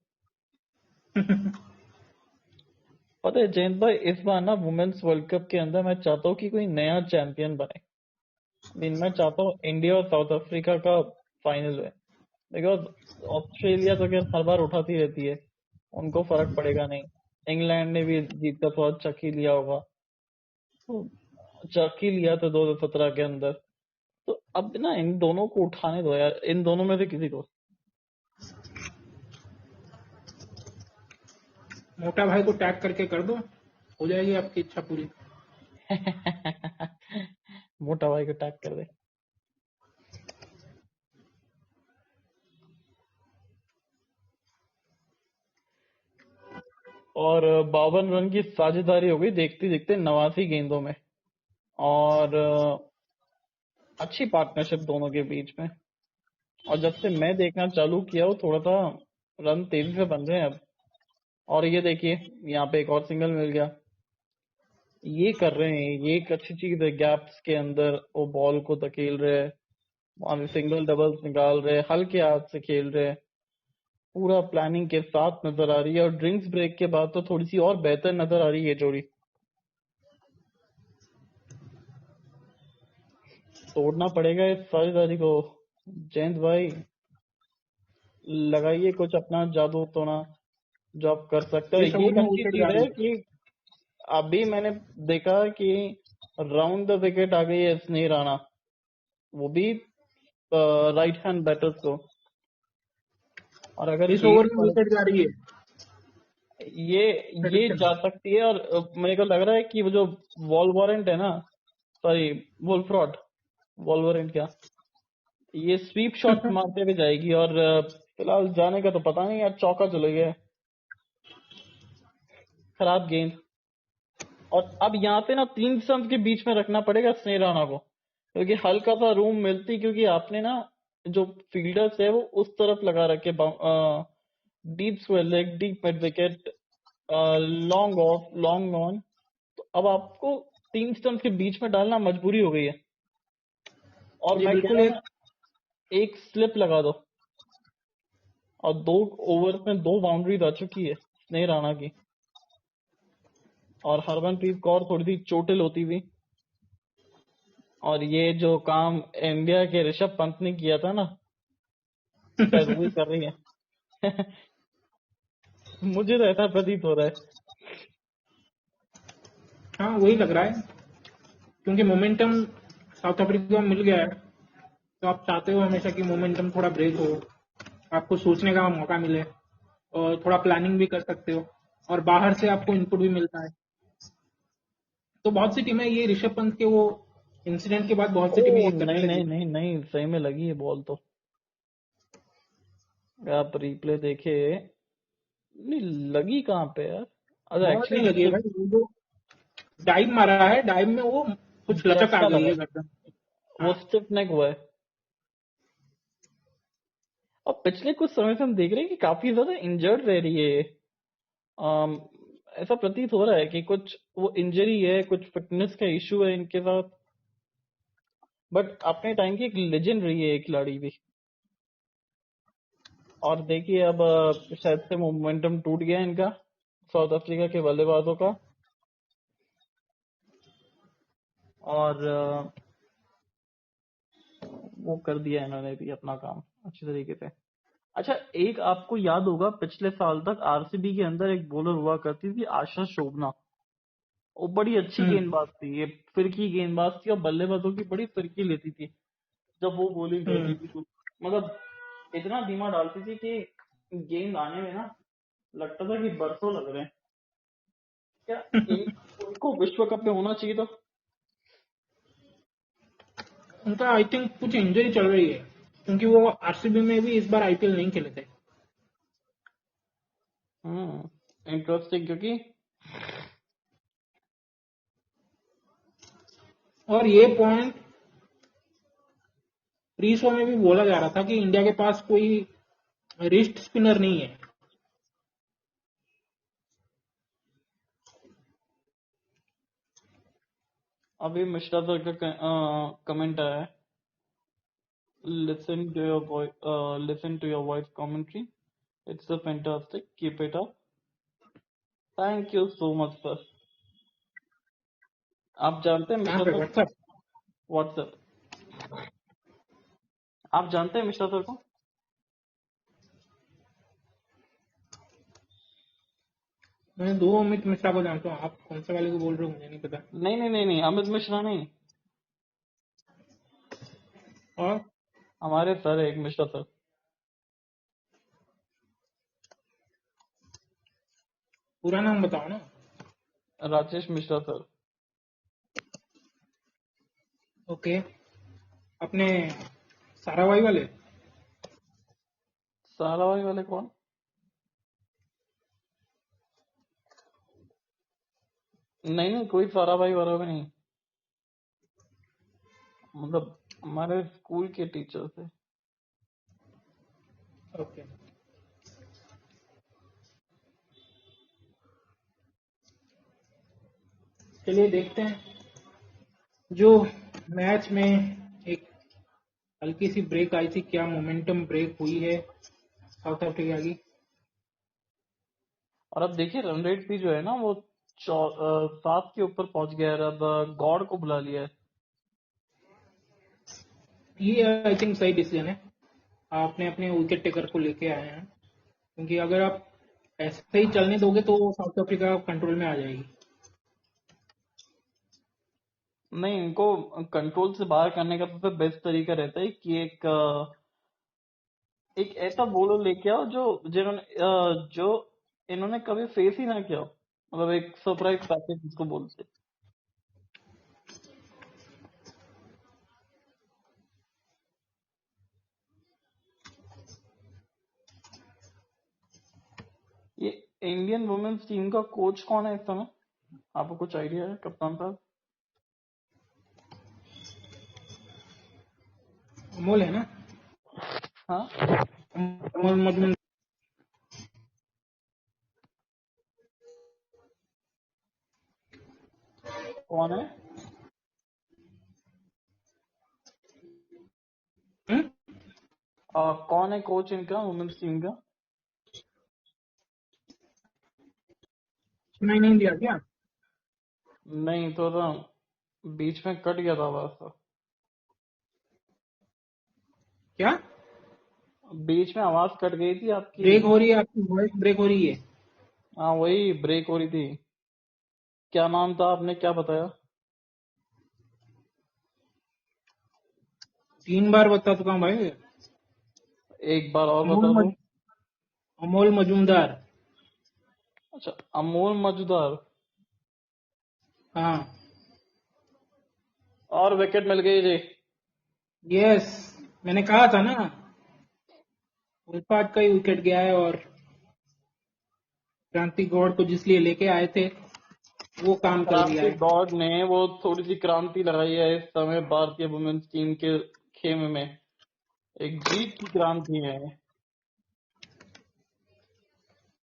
पता है जयंत भाई, इस बार ना वुमेन्स वर्ल्ड कप के अंदर मैं चाहता हूँ कि कोई नया चैंपियन बने। मैं चाहता हूँ इंडिया और साउथ अफ्रीका का फाइनल है। बिकॉज ऑस्ट्रेलिया तो क्या हर बार उठाती रहती है, उनको फर्क पड़ेगा नहीं। इंग्लैंड ने भी जीत का थोड़ा चक ही लिया होगा, तो चक ही लिया था 2017 के अंदर। तो अब ना इन दोनों को उठाने दो यार, इन दोनों में से किसी को। मोटा भाई को टैग करके कर दो, हो जाएगी आपकी इच्छा पूरी। मोटा भाई को टैग कर दे। और 52 रन की साझेदारी हो गई देखते देखते 89 गेंदों में। और अच्छी पार्टनरशिप दोनों के बीच में। और जब से मैं देखना चालू किया हूँ थोड़ा सा रन तेजी से बन रहे हैं अब। और ये देखिए यहाँ पे एक और सिंगल मिल गया। ये कर रहे हैं, ये एक अच्छी चीज है, गैप्स के अंदर वो बॉल को धकेल रहे हैं, वहां सिंगल डबल्स निकाल रहे हैं, हल्के हाथ से खेल रहे हैं, पूरा प्लानिंग के साथ नजर आ रही है। और ड्रिंक्स ब्रेक के बाद तो थोड़ी सी और बेहतर नजर आ रही है जोड़ी। तोड़ना पड़ेगा इस साझेदारी को जयंत भाई। लगाइए कुछ अपना जादू टोना जो आप कर सकते हो। इस ये ओवर एक में अच्छी विकेट जा चीज रही है है। कि अभी मैंने देखा कि राउंड द विकेट आ गई है स्नेह राणा, वो भी राइट हैंड बैटर्स को। और अगर इस ओवर एक में बार विकेट जा रही है। ये ये प्रेडिक्शन। जा सकती है। और मेरे को लग रहा है कि वो जो वॉलवॉरेंट है ना, सॉरी वोल्फ्रॉड, वॉलवॉरेंट क्या, ये स्वीप शॉट मारते हुए जाएगी। और फिलहाल जाने का तो पता नहीं यार, चौका चले गया, खराब गेंद। और अब यहाँ पे ना 3 स्टंप के बीच में रखना पड़ेगा स्नेह राणा को, क्योंकि हल्का सा रूम मिलती, क्योंकि आपने ना जो फील्डर्स है वो उस तरफ लगा रखे, deep square leg, deep mid wicket, long off, long on. तो अब आपको 3 स्टंप के बीच में डालना मजबूरी हो गई है। और जी मैं कह बिल्कुल। रहा हूँ एक ना, एक स्लिप लगा दो, और 2 ओवर में 2 बाउंड्रीज आ चुकी है स्नेह राणा की, और हरमनप्रीत कौर थोड़ी सी चोटिल होती हुई। और ये जो काम इंडिया के ऋषभ पंत ने किया था ना, शायद वही कर रही है। मुझे तो ऐसा प्रतीत हो रहा है। हाँ वही लग रहा है, क्योंकि मोमेंटम साउथ अफ्रीका को मिल गया है, तो आप चाहते हो हमेशा कि मोमेंटम थोड़ा ब्रेक हो, आपको सोचने का मौका मिले और थोड़ा प्लानिंग भी कर सकते हो, और बाहर से आपको इनपुट भी मिलता है। तो बहुत सी टीमें ये ऋषभ पंत के वो इंसिडेंट के बाद बहुत सी टीमें ओ ये करने नहीं लगी। नहीं नहीं नहीं, सही में लगी है बॉल तो। आप रिप्ले देखे, नहीं लगी कहाँ पे यार। अच्छा बॉल नहीं एक्चुअली लगी है भाई, वो जो डाइव मारा है, डाइव में वो कुछ लचक आ झटका गई लगा, है गर्दन। वो हाँ स्टिफ नेक हुआ है। और पिछले कुछ समय से हम देख रहे हैं कि काफी ज्यादा इंजर्ड रह रही है ये। अम, ऐसा प्रतीत हो रहा है कि कुछ वो इंजरी है, कुछ फिटनेस का इशू है इनके साथ। बट अपने टाइम की एक लेजेंड रही है ये खिलाड़ी भी। और देखिए अब शायद से मोमेंटम टूट गया इनका, साउथ अफ्रीका के बल्लेबाजों का। और वो कर दिया इन्होंने भी अपना काम अच्छी तरीके से। अच्छा, एक आपको याद होगा पिछले साल तक आरसीबी के अंदर एक बॉलर हुआ करती थी, आशा शोभना। वो बड़ी अच्छी हम्म गेंदबाज थी, ये फिरकी गेंदबाज थी, और बल्लेबाजों की बड़ी फिरकी लेती थी जब वो बॉलिंग करती हम्म। थी तो। मतलब इतना धीमा डालती थी कि गेंद आने में ना लगता था कि बरसों लग रहे हैं। क्या उनको विश्व कप में होना चाहिए था। उनका आई थिंक कुछ इंजरी चल रही है, क्योंकि वो आरसीबी में भी इस बार आईपीएल नहीं खेले थे। इंटरेस्टिंग, क्योंकि और ये पॉइंट प्री शो में भी बोला जा रहा था कि इंडिया के पास कोई रिस्ट स्पिनर नहीं है। अभी मिश्रा सर का कमेंट आया है, listen to your voice commentary, it's a fantastic, keep it up, thank you so much sir। आप जानते हैं कहाँ मिश्रा पे सर? व्हाट्सएप? व्हाट्सएप। आप जानते हैं मिश्रा सर को? मैं दो अमित मिश्रा को जानता हूँ, आप कौन से वाले को बोल रहे हो मुझे नहीं पता। नहीं नहीं नहीं नहीं, अमित मिश्रा नहीं, और हमारे सर है एक मिश्रा सर। पूरा नाम बताओ ना। राजेश मिश्रा सर। ओके। अपने साराभाई वाले? साराभाई वाले कौन? नहीं नहीं, कोई साराभाई वाला भी नहीं, मतलब हमारे स्कूल के टीचर थे। ओके। चलिए देखते हैं, जो मैच में एक हल्की सी ब्रेक आई थी, क्या मोमेंटम ब्रेक हुई है साउथ अफ्रीका की। और अब देखिए रन रेट भी जो है ना वो 7 के ऊपर पहुंच गया है। अब गॉड को बुला लिया है। ये आई थिंक सही डिसीजन है, आपने अपने विकेट टेकर को लेके आए हैं, क्योंकि अगर आप ऐसे ही चलने दोगे तो साउथ अफ्रीका कंट्रोल में आ जाएगी। नहीं, इनको कंट्रोल से बाहर करने का सबसे बेस्ट तरीका रहता है कि एक ऐसा बॉलर लेके आओ जो इन्होंने कभी फेस ही ना किया हो। मतलब एक सरप्राइज पैकेज जिसको बोलते हैं। ये इंडियन वुमेन्स टीम का कोच कौन है इस समय? आपको कुछ आइडिया है कप्तान साहब? अमोल है ना? हाँ अमोल मजूमदार। कौन है? हम्म? कौन है कोच इनका वुमेन्स टीम का? सुनाई नहीं दिया क्या? नहीं, तो ना बीच में कट गया था आवाज तो। क्या बीच में आवाज कट गई थी आपकी। ब्रेक हो रही है? आपकी वॉइस ब्रेक हो रही है। हाँ, वही ब्रेक हो रही थी। क्या नाम था, आपने क्या बताया? 3 बार बता चुका हूँ भाई। एक बार और अमोल बता दो। मज, अमोल मजूमदार। अच्छा, अमोल मजूदार। हाँ। और विकेट मिल गई जी। यस, मैंने कहा था ना, उल्पाट का ही विकेट गया है। और क्रांति गौड़ को जिस लिए लेके आए थे वो काम कर दिया क्रांति है। गॉड ने वो थोड़ी सी क्रांति लगाई है इस समय भारतीय वुमेन्स टीम के खेमे में। एक जीत की क्रांति है।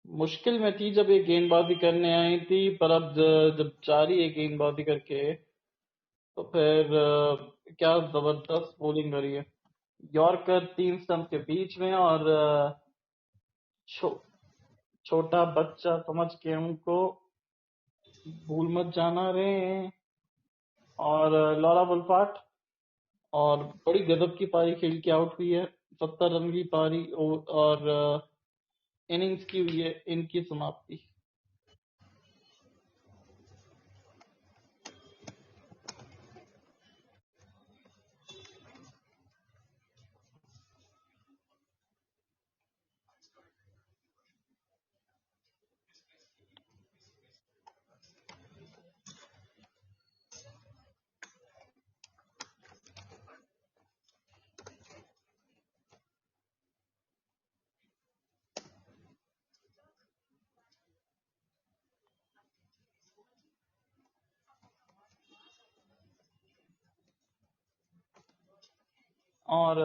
मुश्किल में थी जब ये गेंदबाजी करने आई थी, पर अब जब जारी है गेंदबाजी करके, तो फिर क्या जबरदस्त बॉलिंग करी है। यॉर्कर 3 स्टंप के बीच में, और छो, छोटा बच्चा समझ के उनको भूल मत जाना रे। और लॉरा बुलपाट, और बड़ी गजब की पारी खेल के आउट हुई है। 70 रन की पारी, और इनिंग्स की हुई है इनकी समाप्ति। और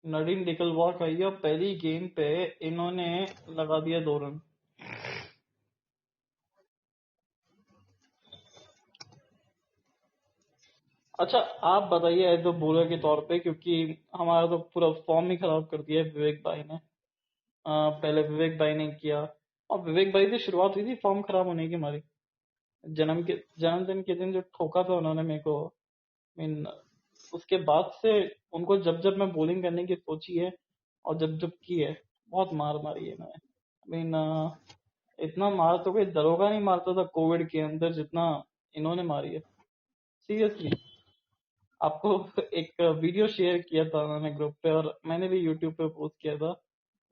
नडीन डिकलवॉक आई है, और पहली गेंद पे इन्होंने लगा दिया 2 रन। अच्छा, आप बताइए एज अ बॉलर के तौर पे, क्योंकि हमारा तो पूरा फॉर्म ही खराब कर दिया है विवेक भाई ने। पहले विवेक भाई ने किया, और विवेक भाई से शुरुआत हुई थी फॉर्म खराब होने की हमारी। जन्मदिन के दिन जो ठोका था उन्होंने मेरे को, मीन उसके बाद से उनको जब जब मैं बॉलिंग करने की सोची है और जब जब की है, बहुत मार मारी है मैंने। मीन इतना मार तो कोई दरोगा नहीं मारता था कोविड के अंदर जितना इन्होंने मारी है, सीरियसली। आपको एक वीडियो शेयर किया था उन्होंने ग्रुप पे, और मैंने भी यूट्यूब पे पोस्ट किया था।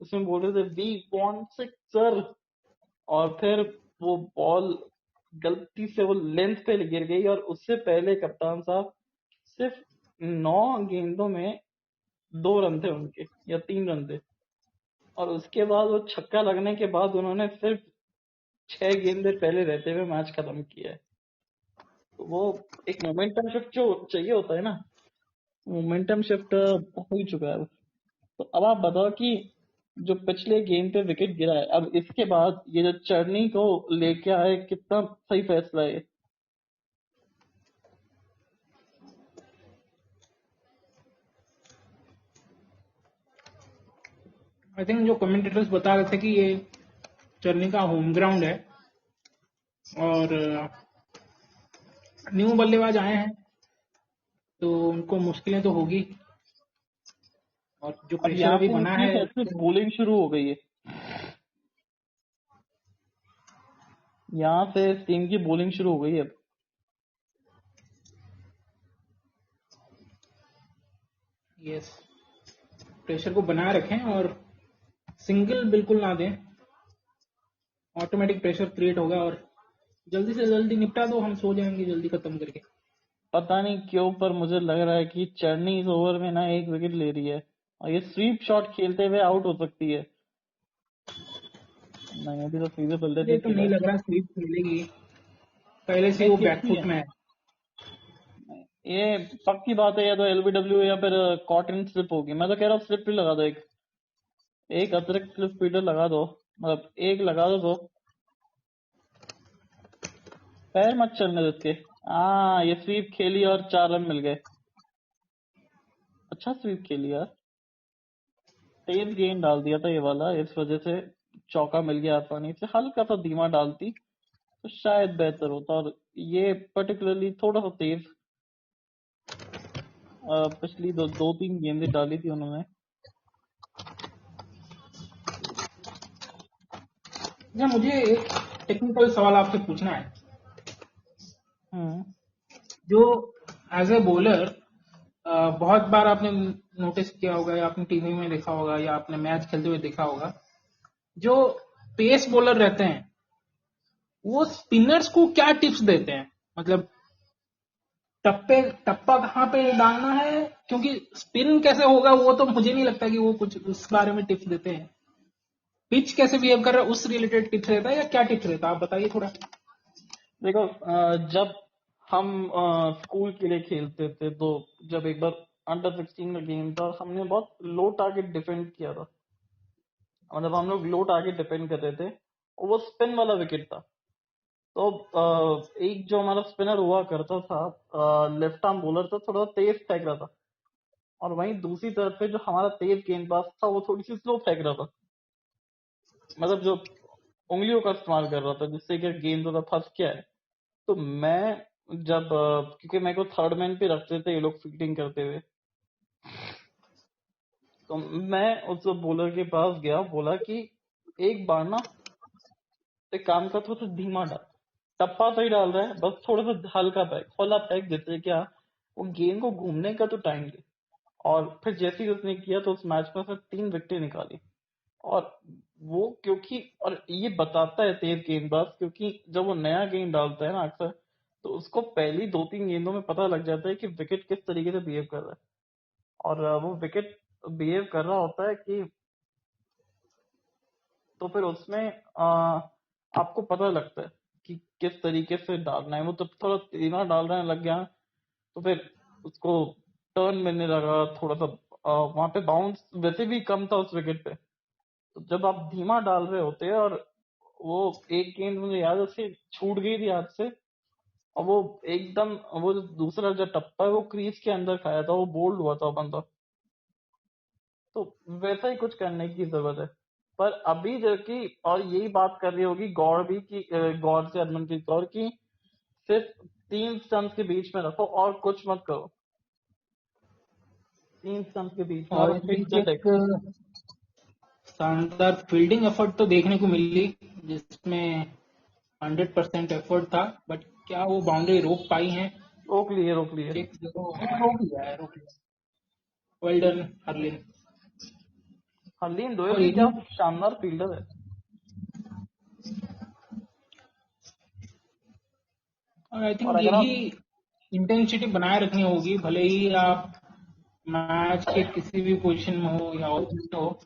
उसमें बोल रहे थे वी वांट सिक्सर, और फिर वो बॉल गलती से वो लेंथ पे गिर गई, और उससे पहले कप्तान साहब सिर्फ 9 गेंदों में 2 रन थे उनके, या 3 रन थे। और उसके बाद वो छक्का लगने के बाद उन्होंने सिर्फ 6 गेंदे पहले रहते हुए मैच खत्म किया है। तो वो एक मोमेंटम शिफ्ट जो चाहिए होता है ना, मोमेंटम शिफ्ट हो ही चुका है। तो अब आप बताओ कि जो पिछले गेम पे विकेट गिरा है, अब इसके बाद ये जो चर्नी को लेके आए, कितना सही फैसला है ये? आई थिंक जो कमेंटेटर्स बता रहे थे कि ये चर्नी का होम ग्राउंड है, और न्यू बल्लेबाज आए हैं तो उनको मुश्किलें तो होगी, और जो अब प्रेशर यहाँ अभी से बना इनकी है। शायद से बॉलिंग शुरू हो गई है। यहाँ से इस टीम की बॉलिंग शुरू हो गई है अब। यस, प्रेशर को बनाए रखें और सिंगल बिल्कुल ना दें। ऑटोमेटिक प्रेशर क्रिएट होगा, और जल्दी से जल्दी निपटा दो, हम सो जाएंगे जल्दी खत्म करके। पता नहीं क्यों, पर मुझे लग रहा है कि चर्नी इस ओवर में ना 1 विकेट ले रही है, और ये स्वीप शॉट खेलते हुए आउट हो सकती है। नहीं, अभी तो सीधे मुझे बल्लेबाजी तो खेला नहीं है। लग रहा स्वीप खेलेगी, पहले से नहीं, वो खेलती है। बैकफुट में है। ये पक्की बात है, या तो एलबीडब्ल्यू या फिर कॉटन स्लिप होगी। मैं तो कह रहा हूँ स्लिप भी लगा दो, एक एक अतिरिक्त स्लिप फील्डर लगा दो, मतलब एक लगा दो तो पैर मत चलने दो इसके। हाँ, ये स्वीप खेली और 4 रन मिल गए। अच्छा स्वीप खेली यार, तेज गेंद डाल दिया था ये वाला, इस वजह से चौका मिल गया आसानी से। हल्का सा धीमा डालती तो शायद बेहतर होता, और ये पर्टिकुलरली थोड़ा सा तेज। पिछली दो तीन गेंदें डाली थी उन्होंने। अच्छा, मुझे एक टेक्निकल सवाल आपसे पूछना है। हम्म जो एज ए बॉलर, बहुत बार आपने नोटिस किया होगा या आपने टीवी में देखा होगा या आपने मैच खेलते हुए देखा होगा, जो पेस बॉलर रहते हैं वो स्पिनर्स को क्या टिप्स देते हैं? मतलब टप्पा कहाँ पे डालना है, क्योंकि स्पिन कैसे होगा वो तो मुझे नहीं लगता कि वो कुछ उस बारे में टिप्स देते हैं। पिच कैसे बिहेव कर रहा है उस रिलेटेड टिप्स रहता है या क्या टिप्स रहता है, आप बताइए थोड़ा। देखो, जब हम स्कूल के लिए खेलते थे, तो जब एक बार अंडर 16 का गेम था, हमने बहुत लो टारगेट डिफेंड किया था। मतलब हम लोग लो टारगेट डिफेंड कर रहे थे, और वो स्पिन वाला विकेट था। तो एक जो हमारा स्पिनर हुआ करता था, लेफ्ट आर्म बॉलर था, थोड़ा तेज फेंक रहा था। और वहीं दूसरी तरफ पे जो हमारा तेज गेंदबाज था, वो थोड़ी सी स्लो फेंक रहा था। मतलब जो उंगलियों का इस्तेमाल कर रहा था, जिससे कि गेंद थोड़ा फंस गया है। तो मैं जब क्योंकि मेरे को थर्ड मैन पे रखते थे ये लोग फील्डिंग करते हुए, तो मैं उस बॉलर के पास गया, बोला कि एक बार ना एक काम कर, थोड़ा सा धीमा डाल। टप्पा तो ही डाल रहा है, बस थोड़ा सा हल्का फेंक, खुला फेंक, जिससे क्या वो गेंद को घूमने का तो टाइम दे। और फिर जैसे ही उसने किया, तो उस मैच में उसने 3 विकेटें निकाली। और वो क्योंकि, और ये बताता है तेज गेंदबाज, क्योंकि जब वो नया गेंद डालता है ना अक्सर, तो उसको पहली 2-3 गेंदों में पता लग जाता है कि विकेट किस तरीके से बिहेव कर रहा है। और वो विकेट बिहेव कर रहा होता है कि, तो फिर उसमें आपको पता लगता है कि किस तरीके से डालना है। वो तो थोड़ा धीमा डालने लग गया, तो फिर उसको टर्न मिलने लगा थोड़ा सा। वहां पे बाउंस वैसे भी कम था उस विकेट पे। तो जब आप धीमा डाल रहे होते हैं, और वो एक गेंद मुझे याद है उसकी छूट गई थी हाथ से, और वो एकदम, वो जो दूसरा जो टप्पा है वो क्रीज के अंदर खाया था, वो बोल्ड हुआ था बंदा। तो वैसा ही कुछ करने की जरूरत है। पर अभी जो कि, और यही बात कर रही होगी गौर भी की, गौर से हरमनप्रीत कौर की, सिर्फ 3 स्टंप्स के बीच में रखो और कुछ मत करो। 3 स्टंप्स के बीच में, और और हिट द बीच डेक। एक शानदार फील्डिंग एफर्ट तो देखने को मिली, जिसमें 100% एफर्ट था, बट क्या वो बाउंड्री रोक पाई है? रोक लिए, रोक लिए। चेक करो, हाँ, रोक लिया है, रोक लिया। Well done Harleen. हरलीन दोयल और भी क्या इन्हीं, शानदार फील्डर है। और आई और थिंक अगर यही आप इंटेंसिटी बनाए रखनी होगी, भले ही आप मैच के किसी भी पोजीशन में हो या आउट हो।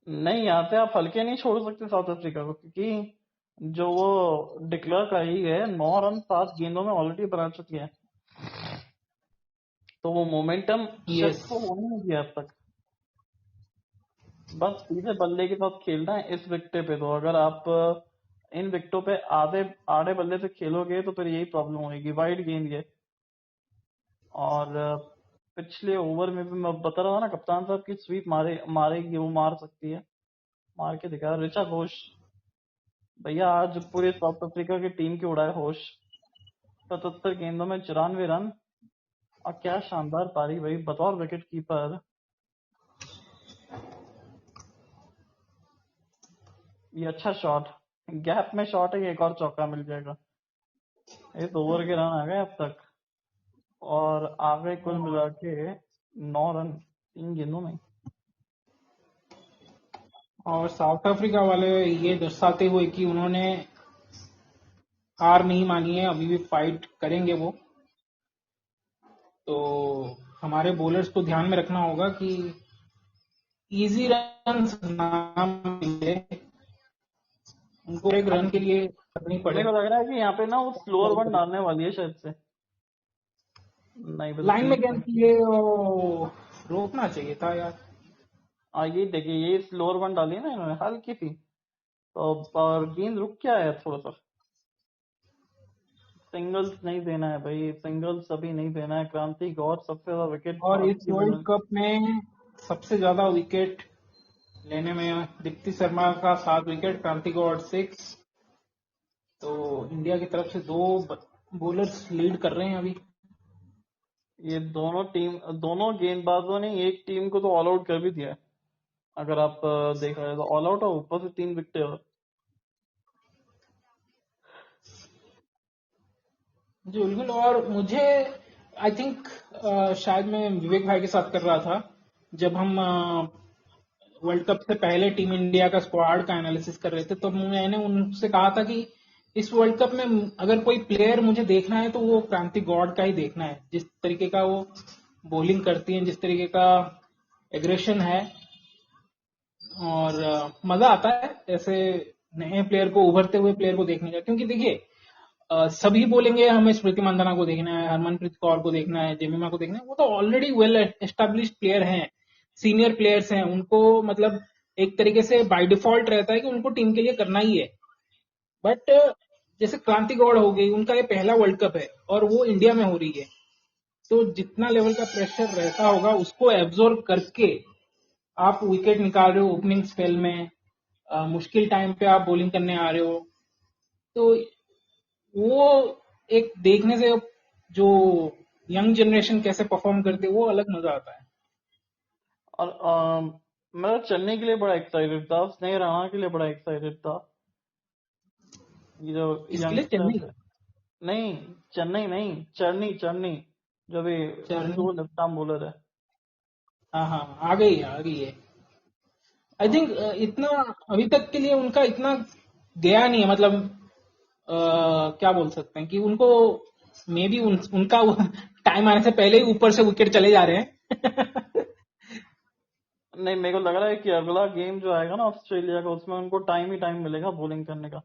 नहीं, यहाँ पे आप हल्के नहीं छोड़ सकते साउथ अफ्रीका को, क्योंकि जो वो डिक्लेयर कर ही गए, 9 रन 7 गेंदों में ऑलरेडी बना चुके हैं। तो वो मोमेंटम यस। शिफ्ट को होने नहीं दिया अब तक। बस सीधे बल्ले के साथ खेलना है इस विकेट पे। तो अगर आप इन विकेटों पे आधे आधे बल्ले से खेलोगे, तो फिर यही प्रॉब्लम होगी, वाइड गेंद ये। और पिछले ओवर में भी मैं बता रहा था ना, कप्तान साहब की स्वीप मारेगी, वो मार सकती है। मार के दिखा ऋचा घोष। भैया आज पूरे साउथ अफ्रीका की टीम के उड़ाए होश। 77 गेंदों में 94 रन, और क्या शानदार पारी भाई, बतौर विकेट कीपर। ये अच्छा शॉट, गैप में शॉट है, ये एक और चौका मिल जाएगा। इस ओवर के रन आ गए अब तक, और आ गए कुल मिला के 9 रन 3 गेंदों में। और साउथ अफ्रीका वाले ये दर्शाते हुए कि उन्होंने हार नहीं मानी है, अभी भी फाइट करेंगे वो। तो हमारे बॉलर्स को ध्यान में रखना होगा कि इजी रन ना मिले, उनको एक रन के लिए करनी पड़े। मेरे को लग रहा है कि यहाँ पे ना वो स्लोअर वन डालने वाली है शायद से। नहीं बस लाइन में बीच गेंद में। किए और रोकना चाहिए था यार। ये देखिए, ये स्लोअर वन डाली है ना इन्होंने, हल्की सी, तो और गेंद रुक क्या है थोड़ा सा। सिंगल्स नहीं देना है भाई, सिंगल्स अभी नहीं देना है। क्रांति गौर सबसे ज्यादा विकेट और आज इस की वर्ल्ड बना। कप में सबसे ज्यादा विकेट लेने में दीप्ति शर्मा का 7 विकेट, क्रांति को 6। तो इंडिया की तरफ से 2 बॉलर्स लीड कर रहे हैं अभी। ये दोनों गेंदबाजों ने एक टीम को तो ऑल आउट कर भी दिया है। अगर आप देखा जाए तो ऑल आउट और ऊपर से 3 विकेट और। जी बिल्कुल। और मुझे आई थिंक शायद मैं विवेक भाई के साथ कर रहा था, जब हम वर्ल्ड कप से पहले टीम इंडिया का स्क्वाड का एनालिसिस कर रहे थे, तो मैंने उनसे कहा था कि इस वर्ल्ड कप में अगर कोई प्लेयर मुझे देखना है तो वो क्रांति गौड़ का ही देखना है। जिस तरीके का वो बॉलिंग करती है, जिस तरीके का एग्रेशन है, और मजा आता है ऐसे नए प्लेयर को, उभरते हुए प्लेयर को देखने का। क्योंकि देखिए, सभी बोलेंगे हमें स्मृति मंदाना को देखना है, हरमनप्रीत कौर को देखना है, जेमिमा को देखना है। वो तो ऑलरेडी वेल एस्टेब्लिश्ड प्लेयर हैं, सीनियर प्लेयर्स हैं। उनको मतलब एक तरीके से बाय डिफॉल्ट रहता है कि उनको टीम के लिए करना ही है। बट जैसे क्रांति गौड़ हो गई, उनका ये पहला वर्ल्ड कप है और वो इंडिया में हो रही है। तो जितना लेवल का प्रेशर रहता होगा उसको एब्जॉर्ब करके आप विकेट निकाल रहे हो ओपनिंग स्पेल में, मुश्किल टाइम पे आप बॉलिंग करने आ रहे हो। तो वो एक देखने से, जो यंग जनरेशन कैसे परफॉर्म करते है, वो अलग मजा आता है। और मैं तो चेन्नई के लिए बड़ा एक्साइटेड था, स्नेह राणा के लिए बड़ा एक्साइटेड था। ये जो किसके लिए? यंगस्टर्स चेन्नई? है। नहीं, चेन्नई नहीं, चरनी चरनी, जो भी चरनी? हिंदू लेफ्ट आर्म बॉलर है। हाँ हाँ, आ गई है, आ गई है। आई हाँ, थिंक इतना अभी तक के लिए उनका इतना गया नहीं है, मतलब क्या बोल सकते हैं कि उनको मे बी उनका टाइम आने से पहले ही ऊपर से विकेट चले जा रहे हैं। नहीं मेरे को लग रहा है कि अगला गेम जो आएगा ना ऑस्ट्रेलिया का, उसमें उनको टाइम ही टाइम मिलेगा बॉलिंग करने का।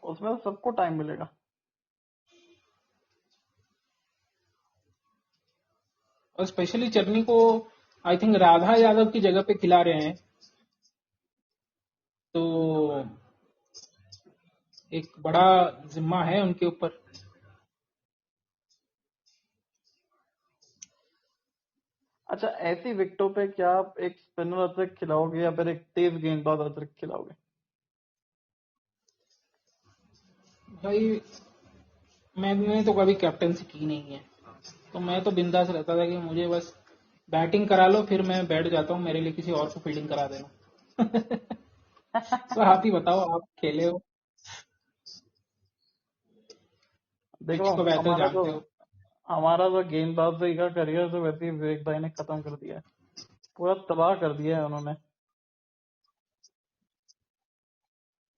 उसमें तो सबको टाइम मिलेगा। और स्पेशली चरनी को आई थिंक राधा यादव की जगह पे खिला रहे हैं, तो एक बड़ा जिम्मा है उनके ऊपर। अच्छा, ऐसी विकेटों पे क्या आप एक स्पिनर अतिरिक्त खिलाओगे या फिर एक तेज गेंदबाज अतिरिक्त खिलाओगे? भाई मैंने तो कभी कैप्टनसी की नहीं है, तो मैं तो बिंदास रहता था कि मुझे बस बैटिंग करा लो, फिर मैं बैठ जाता हूँ, मेरे लिए किसी और को फील्डिंग करा देना। तो आप ही बताओ, आप खेले हो, देखो, पिच को बेहतर हमारा तो जानते हो। हमारा तो गेंदबाजी का करियर तो वैसे ही विवेक भाई ने खत्म कर दिया है। पूरा तबाह कर दिया है उन्होंने।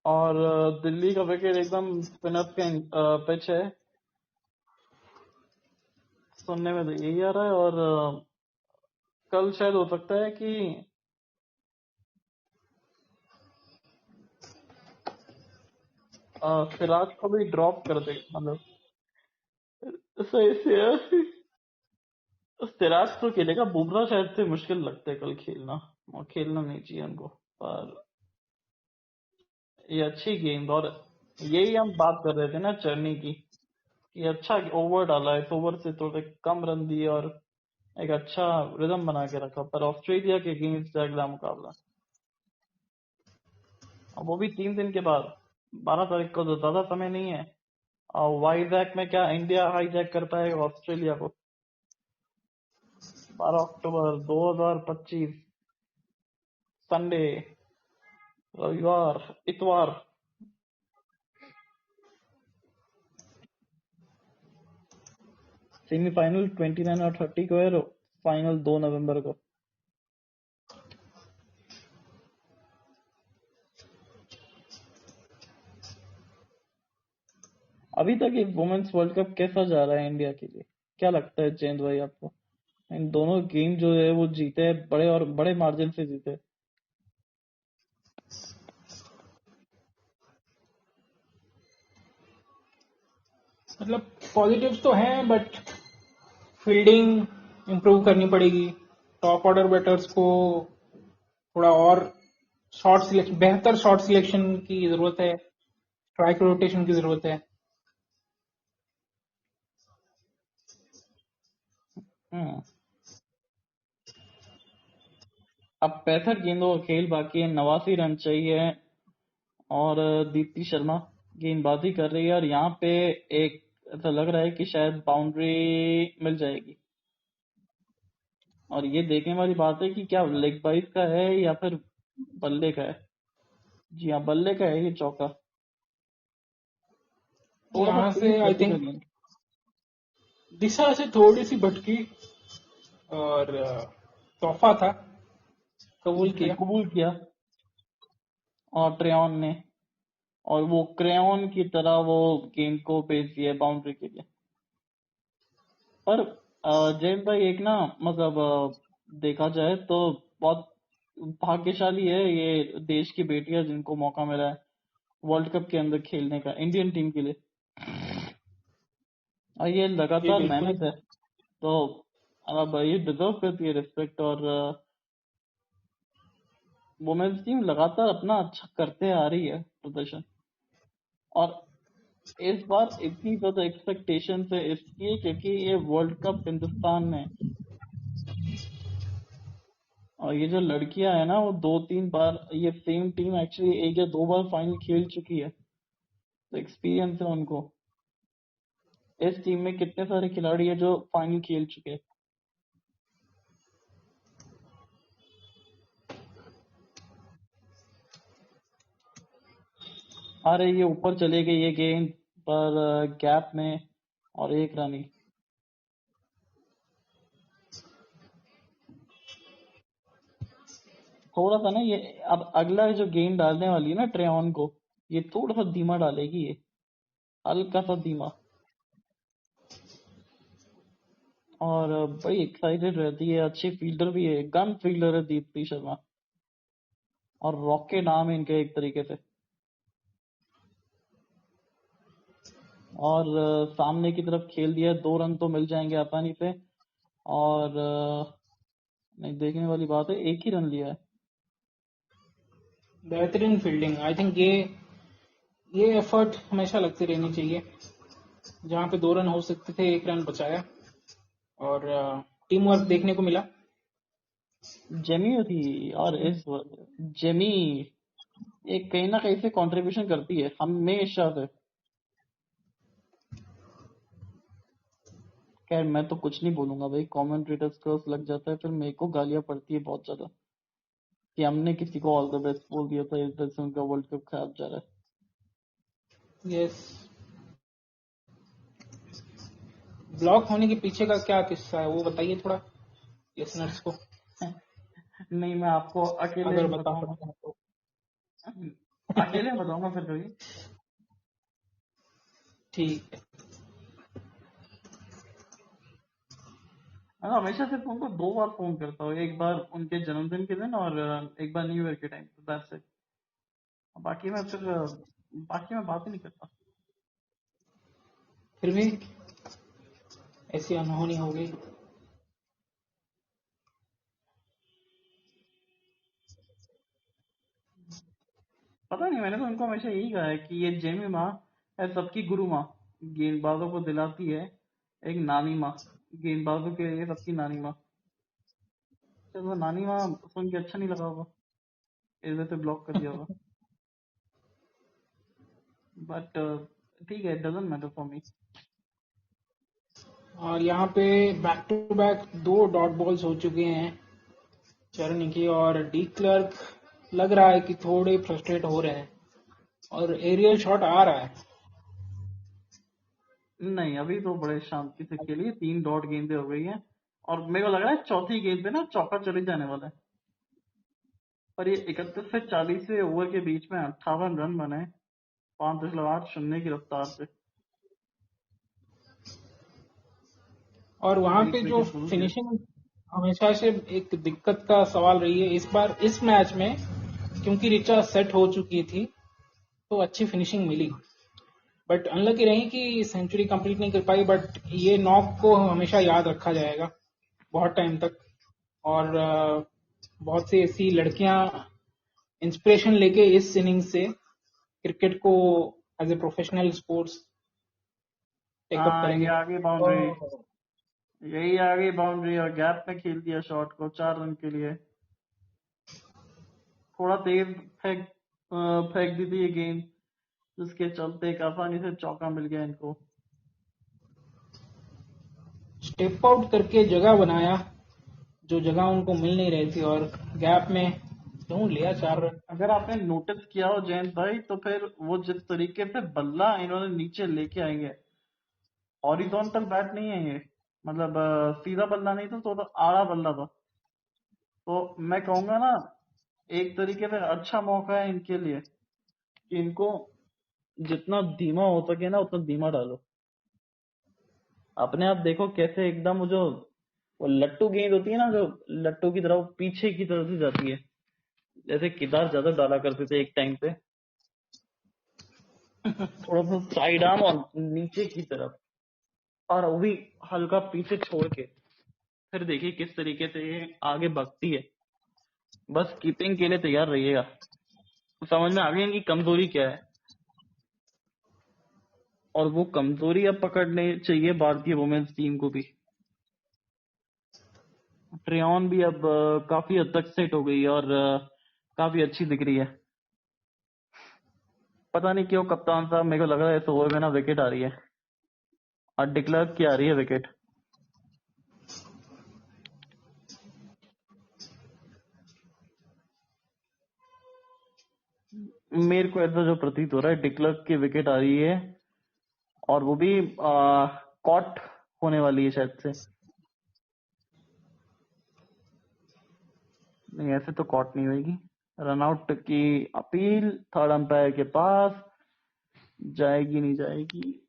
और दिल्ली का विकेट एकदम स्पिनर्स का पिच है। सुनने में तो यही आ रहा है। और कल शायद हो सकता है कि सिराज को भी ड्रॉप कर दे, मतलब सही से। सिराज तो खेलेगा, बुमराह शायद से मुश्किल लगता है कल खेलना, और खेलना नहीं चाहिए उनको। पर ये अच्छी गेंद, और यही हम बात कर रहे थे ना चर्नी की, कि अच्छा ओवर डाला, इस ओवर से थोड़े कम रन दिए और एक अच्छा रिदम बना के रखा। पर ऑस्ट्रेलिया के अगेंस्ट अगला मुकाबला, और वो भी 3 दिन के बाद, 12 तारीख को, तो ज्यादा समय नहीं है। और वाइजैक में क्या इंडिया हाईजैक कर पाएगा ऑस्ट्रेलिया को? 12 अक्टूबर 2025, संडे, रविवार, इतवार। सेमीफाइनल 29 और 30 को है, और फाइनल 2 नवंबर को। अभी तक ये वुमेन्स वर्ल्ड कप कैसा जा रहा है इंडिया के लिए? क्या लगता है जयंत भाई आपको? इन दोनों गेम जो है वो जीते हैं, बड़े और बड़े मार्जिन से जीते। मतलब पॉजिटिव्स तो हैं, बट फील्डिंग इंप्रूव करनी पड़ेगी। टॉप ऑर्डर बैटर्स को थोड़ा और शॉट सिलेक्शन, बेहतर शॉट सिलेक्शन की जरूरत है, स्ट्राइक रोटेशन की जरूरत है। हम्म अब 65 गेंदों का खेल बाकी है, 89 रन चाहिए। और दीप्ति शर्मा गेंदबाजी कर रही है और यहाँ पे एक ऐसा लग रहा है कि शायद बाउंड्री मिल जाएगी। और ये देखने वाली बात है कि क्या लेग बाइस का है या फिर बल्ले का है। जी हाँ, बल्ले का है ये चौका। थोड़ा सा यहाँ से तेज आई गति का थिंक गेंद। दिशा से थोड़ी सी भटकी और तोहफा था, कबूल जी किया। कबूल किया और ट्रेयन ने, और वो क्रेयन की तरह वो गेंद को भेज दिया बाउंड्री के लिए। पर जयंत भाई एक ना मतलब देखा जाए तो बहुत भाग्यशाली है ये देश की बेटियां जिनको मौका मिला है वर्ल्ड कप के अंदर खेलने का इंडियन टीम के लिए। और ये जी लगातार बिल्कुल। मेहनत है, तो अब ये डिजर्व करती है रिस्पेक्ट। और वुमेन्स टीम लगातार अपना अच्छा करते आ रही है प्रदर्शन। और इस बार इतनी ज्यादा एक्सपेक्टेशन है इसकी क्योंकि ये वर्ल्ड कप हिंदुस्तान में। और ये जो लड़कियां है ना वो 2-3 बार ये सेम टीम एक्चुअली 1 या 2 बार फाइनल खेल चुकी है, तो एक्सपीरियंस है उनको। इस टीम में कितने सारे खिलाड़ी है जो फाइनल खेल चुके हैं। अरे ये ऊपर चले गई ये गेंद पर गैप में, और 1 रन ही। थोड़ा सा ना ये, अब अगला जो गेंद डालने वाली है ना ट्रेयन को, ये थोड़ा सा धीमा डालेगी ये, हल्का सा धीमा। और बड़ी एक्साइटेड रहती है, अच्छी फील्डर भी है, गन फील्डर है दीप्ति शर्मा। और रॉकेट नाम है इनके एक तरीके से। और सामने की तरफ खेल दिया, 2 रन तो मिल जाएंगे आसानी से। और नहीं, देखने वाली बात है 1 ही रन लिया है। बेहतरीन फील्डिंग। आई थिंक ये एफर्ट हमेशा लगती रहनी चाहिए। जहां पे 2 रन हो सकते थे, 1 रन बचाया और टीम वर्क देखने को मिला। जेमी थी। और इस जेमी एक कहीं ना कहीं से कंट्रीब्यूशन करती है हमेशा से। खैर मैं तो कुछ नहीं बोलूंगा भाई, कमेंटेटर्स क्रॉस लग जाता है फिर मेरे को गालियां पड़ती है बहुत ज्यादा कि हमने किसी को ऑल द बेस्ट बोल दिया था, इस वजह से उनका वर्ल्ड कप खराब जा रहा यस। ब्लॉक होने के पीछे का क्या किस्सा है वो बताइए थोड़ा लिसनर्स को, है। नहीं, मैं आपको अकेले अगर ही बता बताऊंगा। सकते हैं तो। अकेले बताऊंगा फिर कभी। ठीक है। मैं हमेशा सिर्फ उनको 2 बार फोन करता हूँ, एक बार उनके जन्मदिन के दिन और एक बार न्यू ईयर के टाइम, दैट्स इट। बाकी मैं बात ही नहीं करता। फिर भी ऐसी अनहोनी हो गई। पता नहीं, मैंने तो उनको हमेशा यही कहा है कि ये जेमी माँ है सबकी गुरु माँ, गेंदबाजों को दिलाती है एक नानी माँ, गेंदबाजों के लिए सबकी नानी माँ। चलो नानी माँ सुन के अच्छा नहीं लगा होगा, इस वजह से ब्लॉक कर दिया होगा। बट ठीक है, it doesn't matter for me. और यहाँ पे back to back 2 dot balls हो चुके हैं चरण की, और डी क्लर्क लग रहा है कि थोड़े फ्रस्ट्रेट हो रहे हैं और एरियल शॉट आ रहा है। नहीं, अभी तो बड़े शांति से खेली, 3 डॉट गेंदें हो गई हैं। और मेरे को लग रहा है चौथी गेंद पे ना चौका चले जाने वाला है। पर ये 31 से 40वें ओवर के बीच में 58 रन बने, 5.8 शून्य की रफ्तार से। और वहां और पे एक जो विकेट शुरू किया। फिनिशिंग हमेशा से एक दिक्कत का सवाल रही है, इस बार इस मैच में क्योंकि रिचा सेट हो चुकी थी तो अच्छी फिनिशिंग मिली। बट अनलकी रही कि सेंचुरी कंप्लीट नहीं कर पाई, बट ये नॉक को हमेशा याद रखा जाएगा बहुत टाइम तक। और बहुत सी ऐसी लड़कियां इंस्पिरेशन लेके इस इनिंग से क्रिकेट को as a professional sports take up हाँ, ये करेंगे। आगे बाउंड्री, यही आगे बाउंड्री और गैप में खेल दिया शॉट को 4 रन के लिए। थोड़ा तेज फेंक दी थी ये गेंद, जिसके चलते एक आसानी से चौका मिल गया इनको। स्टेप आउट करके जगह बनाया, जो जगह उनको मिल नहीं रही थी, और गैप में ढूंढ लिया 4 रन। अगर आपने नोटिस किया हो जयंत भाई, तो फिर वो जिस तरीके से बल्ला इन्होंने नीचे लेके आएंगे, हॉरिजॉन्टल बैट नहीं है ये, मतलब सीधा बल्ला नहीं था, तो आड़ा बल्ला था। तो मैं कहूंगा ना, एक तरीके से अच्छा मौका है इनके लिए कि इनको जितना धीमा हो सके ना उतना धीमा डालो। अपने आप देखो कैसे एकदम वो लट्टू गेंद होती है ना, जो लट्टू की तरह वो पीछे की तरफ से जाती है, जैसे केदार ज्यादा डाला करते थे एक टाइम पे, थोड़ा सा साइड आर्म और नीचे की तरफ, और वो भी हल्का पीछे छोड़ के। फिर देखिए किस तरीके से ये आगे भागती है। बस कीपिंग के लिए तैयार रहिएगा, समझ में आ गई इनकी कमजोरी क्या है, और वो कमजोरी अब पकड़ने चाहिए भारतीय वुमेन्स टीम को भी। ट्रेयन भी अब काफी हद तक सेट हो गई है और काफी अच्छी दिख रही है। पता नहीं क्यों कप्तान साहब, मेरे को लग रहा है इस ओवर में ना विकेट आ रही है, और डिक्लेयर की आ रही है विकेट। मेरे को ऐसा जो प्रतीत हो रहा है, डिक्लेयर की विकेट आ रही है, और वो भी कॉट होने वाली है शायद से। नहीं, ऐसे तो कॉट नहीं होगी। रनआउट की अपील थर्ड अंपायर के पास, जाएगी नहीं जाएगी।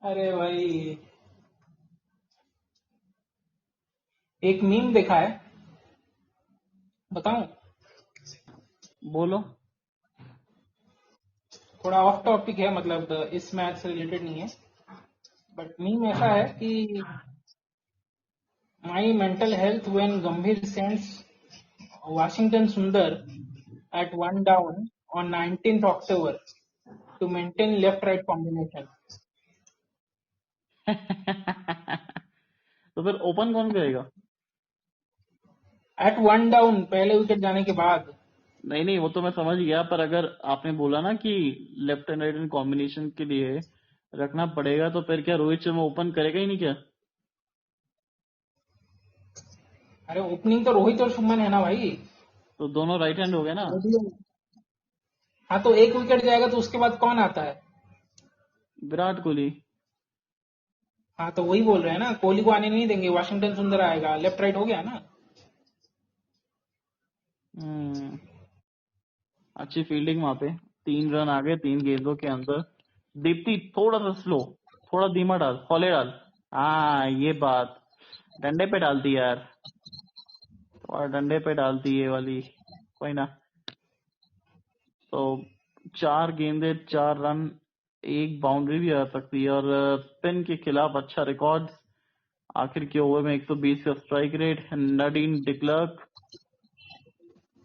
अरे भाई, एक मीम देखा है, बताऊं? बोलो। थोड़ा ऑफ टॉपिक है, मतलब इस मैच से रिलेटेड नहीं है, बट मीम ऐसा है कि माई मेंटल हेल्थ व्हेन गंभीर sends Washington Sundar at one down on 19th October to maintain left-right combination. तो फिर ओपन कौन करेगा? At one down, पहले विकेट जाने के बाद। नहीं नहीं, वो तो मैं समझ गया, पर अगर आपने बोला ना कि left and right and combination के लिए रखना पड़ेगा, तो फिर क्या रोहित शर्मा ओपन करेगा ही नहीं क्या? अरे ओपनिंग तो रोहित और शुभमन है ना भाई। तो दोनों राइट हैंड हो गए ना। हाँ, तो एक विकेट जाएगा तो उसके बाद कौन आता है? विराट कोहली। हाँ, तो वही बोल रहे हैं ना, कोहली को आने नहीं देंगे, वाशिंगटन सुंदर आएगा, लेफ्ट राइट हो गया ना। हम्म, अच्छी फील्डिंग वहां पे। 3 रन आ गए 3 गेंदों के अंदर। दीप्ति थोड़ा सा स्लो, थोड़ा धीमा डाल, हौले डाल। हाँ, ये बात डंडे पे डालती है यार, और डंडे पे डालती है ये वाली। कोई ना। तो 4 गेंदे 4 रन, एक बाउंड्री भी आ सकती है, और स्पिन के खिलाफ अच्छा रिकॉर्ड। आखिर के ओवर में 120 का स्ट्राइक रेट। नडीन डिक्लर्क,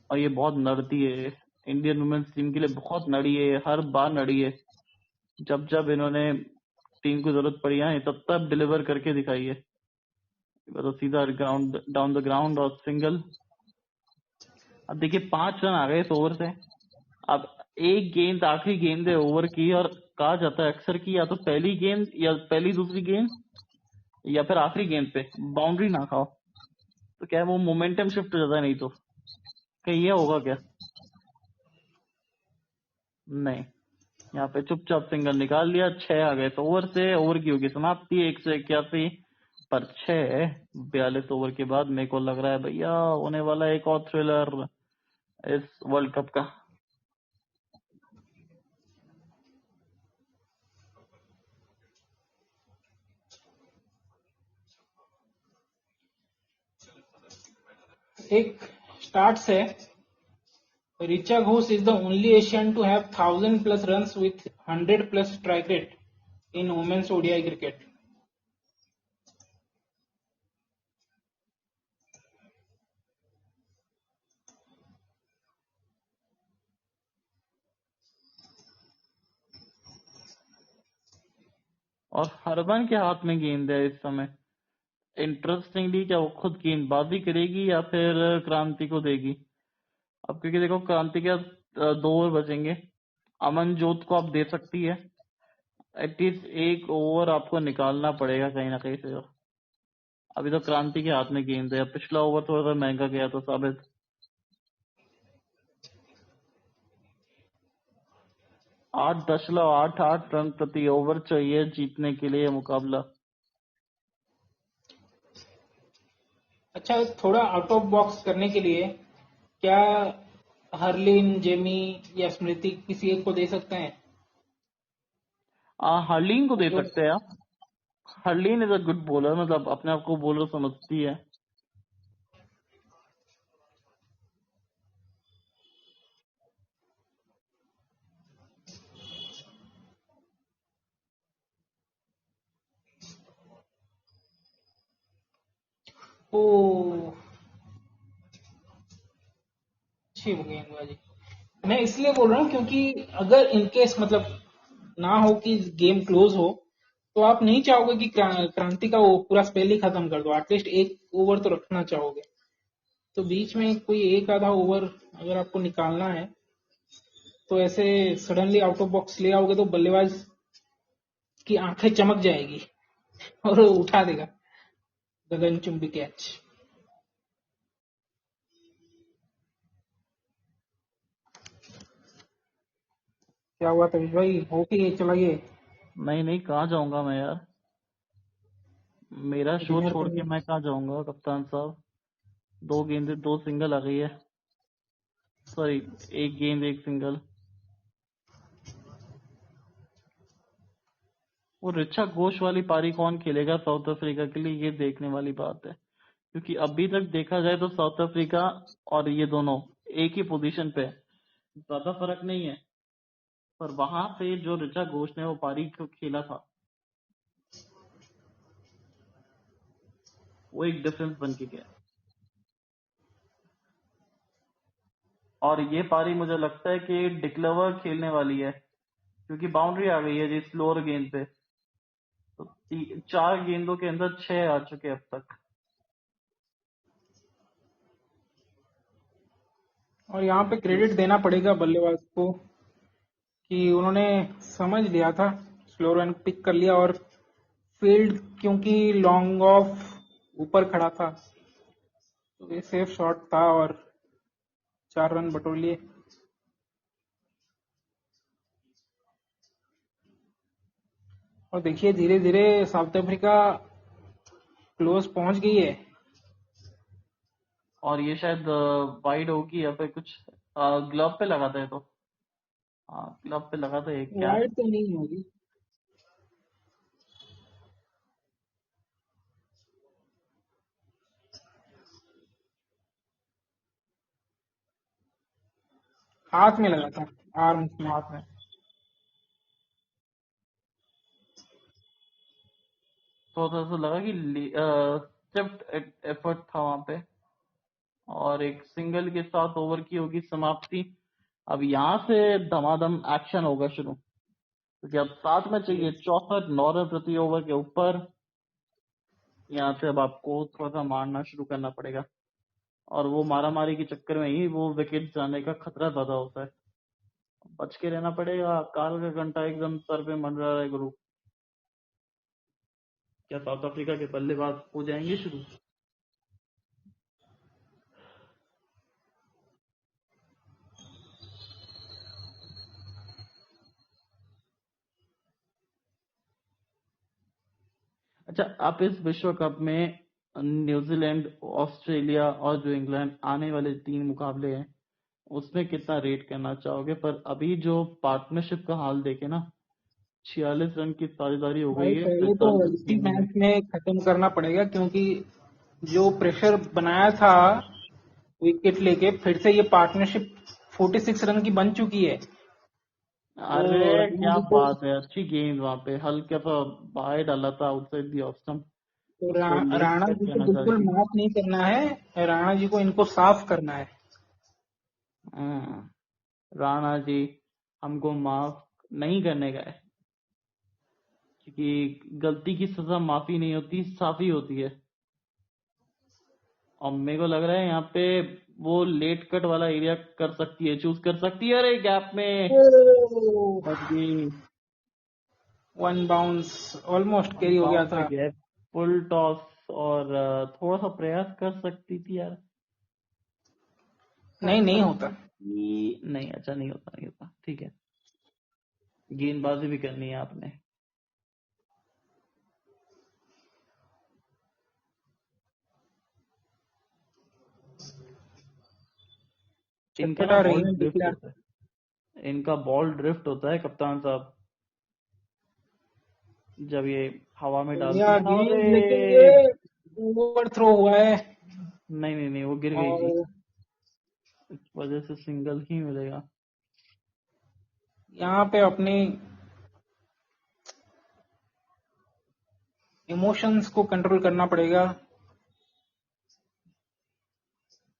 और ये बहुत नड़ती है इंडियन वुमेन्स टीम के लिए, बहुत नड़ी है, हर बार नड़ी है। जब जब इन्होंने टीम को जरूरत पड़ी है तब तब डिलीवर करके दिखाई है। तो सीधा ग्राउंड, डाउन द ग्राउंड और सिंगल। अब देखिए 5 रन आ गए इस ओवर से। अब एक गेंद, आखिरी गेंद है ओवर की, और कहा जाता है अक्सर कि या तो पहली गेंद या पहली दूसरी गेंद या फिर आखिरी गेंद पे बाउंड्री ना खाओ, तो क्या है वो मोमेंटम शिफ्ट हो जाता है। नहीं तो क्या ये होगा क्या? नहीं, यहाँ पे चुपचाप सिंगल निकाल लिया। 6 आ गए तो ओवर से। ओवर की होगी समाप्ति 181 पर 6। 42 ओवर के बाद मेरे को लग रहा है भैया होने वाला है एक और थ्रिलर इस वर्ल्ड कप का। एक स्टार्ट्स है, Richa Ghosh is the only Asian to have 1000 plus runs with 100 plus strike rate in women's ODI cricket. और हरमन के हाथ में गेंद है इस समय। इंटरेस्टिंगली क्या वो खुद गेंदबाजी करेगी या फिर क्रांति को देगी? अब क्योंकि देखो क्रांति के 2 ओवर बचेंगे, अमनजोत को आप दे सकती है, एटलीस्ट 1 ओवर आपको निकालना पड़ेगा कहीं ना कहीं से। अभी तो क्रांति के हाथ में गेंद है, पिछला ओवर थोड़ा सा महंगा गया तो साबित। 8.88 रन प्रति ओवर चाहिए जीतने के लिए मुकाबला। अच्छा, थोड़ा आउट ऑफ बॉक्स करने के लिए क्या हरलीन, जेमी या स्मृति किसी एक को दे सकते हैं? हरलीन को दे जो सकते हैं आप। Harleen is a good bowler, मतलब अपने आप को बॉलर समझती है। ओ अच्छी गेंदबाजी, मैं इसलिए बोल रहा हूँ क्योंकि अगर इनकेस मतलब ना हो कि गेम क्लोज हो, तो आप नहीं चाहोगे कि क्रांति का वो पूरा स्पेल ही खत्म कर दो, एटलीस्ट एक ओवर तो रखना चाहोगे। तो बीच में कोई एक आधा ओवर अगर आपको निकालना है तो ऐसे सडनली आउट ऑफ बॉक्स ले आओगे तो बल्लेबाज की आंखें चमक जाएगी और वो उठा देगा गगनचुंबी कैच। क्या हुआ तविश भाई, हो कि चला गए? नहीं नहीं, कहाँ जाऊंगा मैं यार, मेरा शो डिनर छोड़ के करने। मैं कहाँ जाऊंगा कप्तान साहब। 2 गेंदे 2 सिंगल आ गई है, सॉरी 1 गेंद 1 सिंगल। वो ऋचा घोष वाली पारी कौन खेलेगा साउथ अफ्रीका के लिए, ये देखने वाली बात है। क्योंकि अभी तक देखा जाए तो साउथ अफ्रीका और ये दोनों एक ही पोजीशन पे है, ज्यादा फर्क नहीं है। पर वहां पे जो ऋचा घोष ने वो पारी को खेला था, वो एक डिफरेंस बन के गया। और ये पारी मुझे लगता है कि डिक्लेवर खेलने वाली है, क्योंकि बाउंड्री आ गई है जी स्लोअर गेंद पे। तो 4 गेंदों के अंदर 6 आ चुके अब तक। और यहाँ पे क्रेडिट देना पड़ेगा बल्लेबाज को कि उन्होंने समझ लिया था, स्लो रन पिक कर लिया, और फील्ड क्योंकि लॉन्ग ऑफ ऊपर खड़ा था तो ये सेफ शॉट था और 4 रन बटोर लिए। और देखिए धीरे धीरे साउथ अफ्रीका क्लोज पहुंच गई है। और ये शायद वाइड होगी या फिर कुछ ग्लव पे लगा था ये तो। हाँ ग्लव पे लगा था एक कैच। वाइड तो नहीं होगी। हाथ में लगा था, आर्म्स में। हाथ में। तो ऐसा लगा कि स्टेप्ड एफर्ट था वहां पे, और एक सिंगल के साथ ओवर की होगी समाप्ति। अब यहाँ से धमाधम एक्शन होगा शुरू, क्योंकि अब 7 में चाहिए 64 9 रन प्रति ओवर के ऊपर। यहाँ से अब आपको थोड़ा सा मारना शुरू करना पड़ेगा, और वो मारा मारी के चक्कर में ही वो विकेट जाने का खतरा ज्यादा होता है। बच के रहना पड़ेगा। काल का घंटा एकदम सर पे मंडरा रहा है गुरु। क्या साउथ अफ्रीका के बल्लेबाज हो जाएंगे शुरू? अच्छा, आप इस विश्व कप में न्यूजीलैंड, ऑस्ट्रेलिया और जो इंग्लैंड आने वाले 3 मुकाबले हैं उसमें कितना रेट करना चाहोगे? पर अभी जो पार्टनरशिप का हाल देखे ना, 46 रन की साझेदारी हो गई भाई है पहले तो 45 इसी गेंदों में। मैच में खत्म करना पड़ेगा, क्योंकि जो प्रेशर बनाया था विकेट लेके फिर से ये पार्टनरशिप 46 रन की बन चुकी है। अरे तो राणा क्या जी को बात है, अच्छी गेंद वहां पे, हल्का सा बाहर डाला था आउटसाइड दी ऑफ स्टंप, तो उसको लेग राणा जी करके को नजर बिल्कुल की। माफ नहीं करना है, राणा जी को इनको साफ करना है। हाँ, राणा जी हमको माफ नहीं करने का है, क्योंकि गलती की सजा माफी नहीं होती, साफी होती है। और मेरे को लग रहा है यहाँ पे वो लेट कट वाला एरिया कर सकती है, चूज कर सकती है। अरे गैप में बच गई। One bounce almost one carry हो गया बाउंड पे था। गैप, फुल टॉस, और थोड़ा सा प्रयास कर सकती थी यार, कर नहीं, नहीं होता। सकती थी। नहीं, अच्छा नहीं होता, नहीं होता, ठीक है। गेंदबाजी भी करनी है आपने। इनका ना चटपटा रही बॉल है ड्रिफ्ट डिक्लेयर। होता है, इनका बॉल ड्रिफ्ट होता है कप्तान साहब, जब ये हवा में डालती बढ़िया है ना। गेंद, लेकिन अरे ये ओवर थ्रो हुआ है। नहीं नहीं नहीं, वो गिर गई थी, और इस वजह से सिंगल ही मिलेगा। यहाँ पे अपनी इमोशंस को कंट्रोल करना पड़ेगा।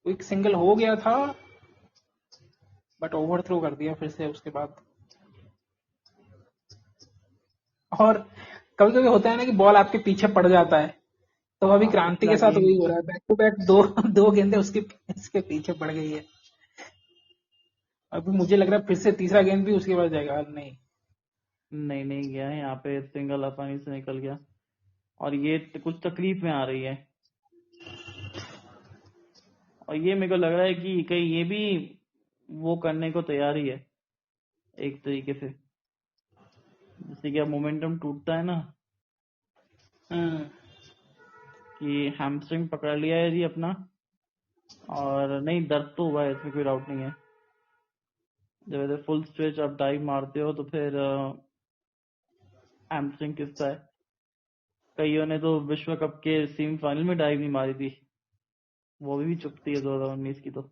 क्विक सिंगल हो गया था, बट ओवर थ्रो कर दिया फिर से उसके बाद। और कभी कभी होता है ना कि बॉल आपके पीछे पड़ जाता है। तो अभी हाँ, क्रांति पिछला के साथ वही गेंद, हो रहा है, बैक टू बैक दो दो गेंदें उसके पीछे पड़ गई है। अभी मुझे लग रहा है फिर से तीसरा गेंद भी उसके पास जाएगा। नहीं, नहीं नहीं गया है यहाँ पे, सिंगल आसानी से निकल गया, और ये कुछ तकलीफ में आ रही है। और ये मेरे को लग रहा है कि कहीं ये भी वो करने को तैयार ही है, एक तरीके से, जैसे कि अब मोमेंटम टूटता है ना, हम्म, कि हैमस्ट्रिंग पकड़ लिया है जी अपना। और नहीं, दर्द तो हुआ है, इसमें कोई डाउट नहीं है। जब ऐसे फुल स्ट्रेच आप डाइव मारते हो तो फिर हैमस्ट्रिंग किसता है। कईयों ने तो विश्व कप के सेमीफाइनल में डाइव नहीं मारी थी, वो भी चुपती है 2019 की तो।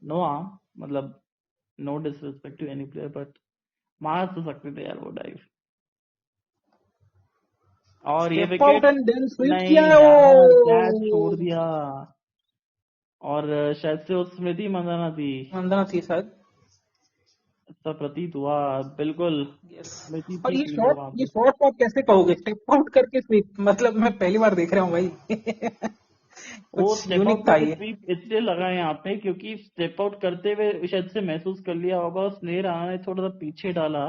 नो मतलब, no disrespect to any player, but मार तो सकते थे यार वो डाइव। और ये step out wicket, and then sweep किया नहीं है यार, कैच छोड़ वो। दिया। और शायद से वो स्मृति मंदाना थी, वंदना थी शायद। ऐसा प्रतीत हुआ, बिल्कुल यस। स्मृति और थी ये फील्डर शॉट वहां ये पे। शॉट को आप कैसे कहोगे, स्टेप आउट करके स्वीप? मतलब मैं पहली बार देख रहा हूँ भाई। वो कुछ स्टेप आउट यूनिक था करके ये। स्वीप इसलिए लगा है यहाँ पे, क्योंकि स्टेप आउट करते हुए शायद से महसूस कर लिया होगा उस नेर ने थोड़ा सा पीछे डाला।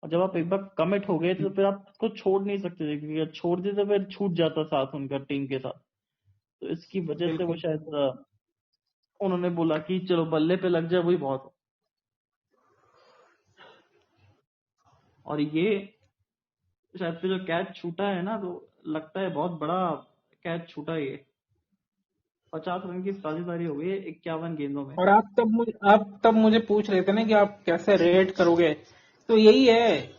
और जब आप एक बार कमिट हो गए थे, तो फिर आप उसको छोड़ नहीं सकते थे, क्योंकि अगर छोड़ देते तो फिर छूट जाता साथ उनका टीम के साथ। तो इसकी वजह से वो बिल्कुल, शायद बिल्कुल। उन्होंने बोला कि चलो बल्ले पे लग जाए, वही बहुत हो। और ये शायद से जो कैच छूटा है ना, तो लगता है बहुत बड़ा कैच छूटा है ये। 50 रन की साझेदारी हो गई है 51 गेंदों में। और आप तब मुझे पूछ रहे थे ना कि आप कैसे रेट करोगे। तो यही है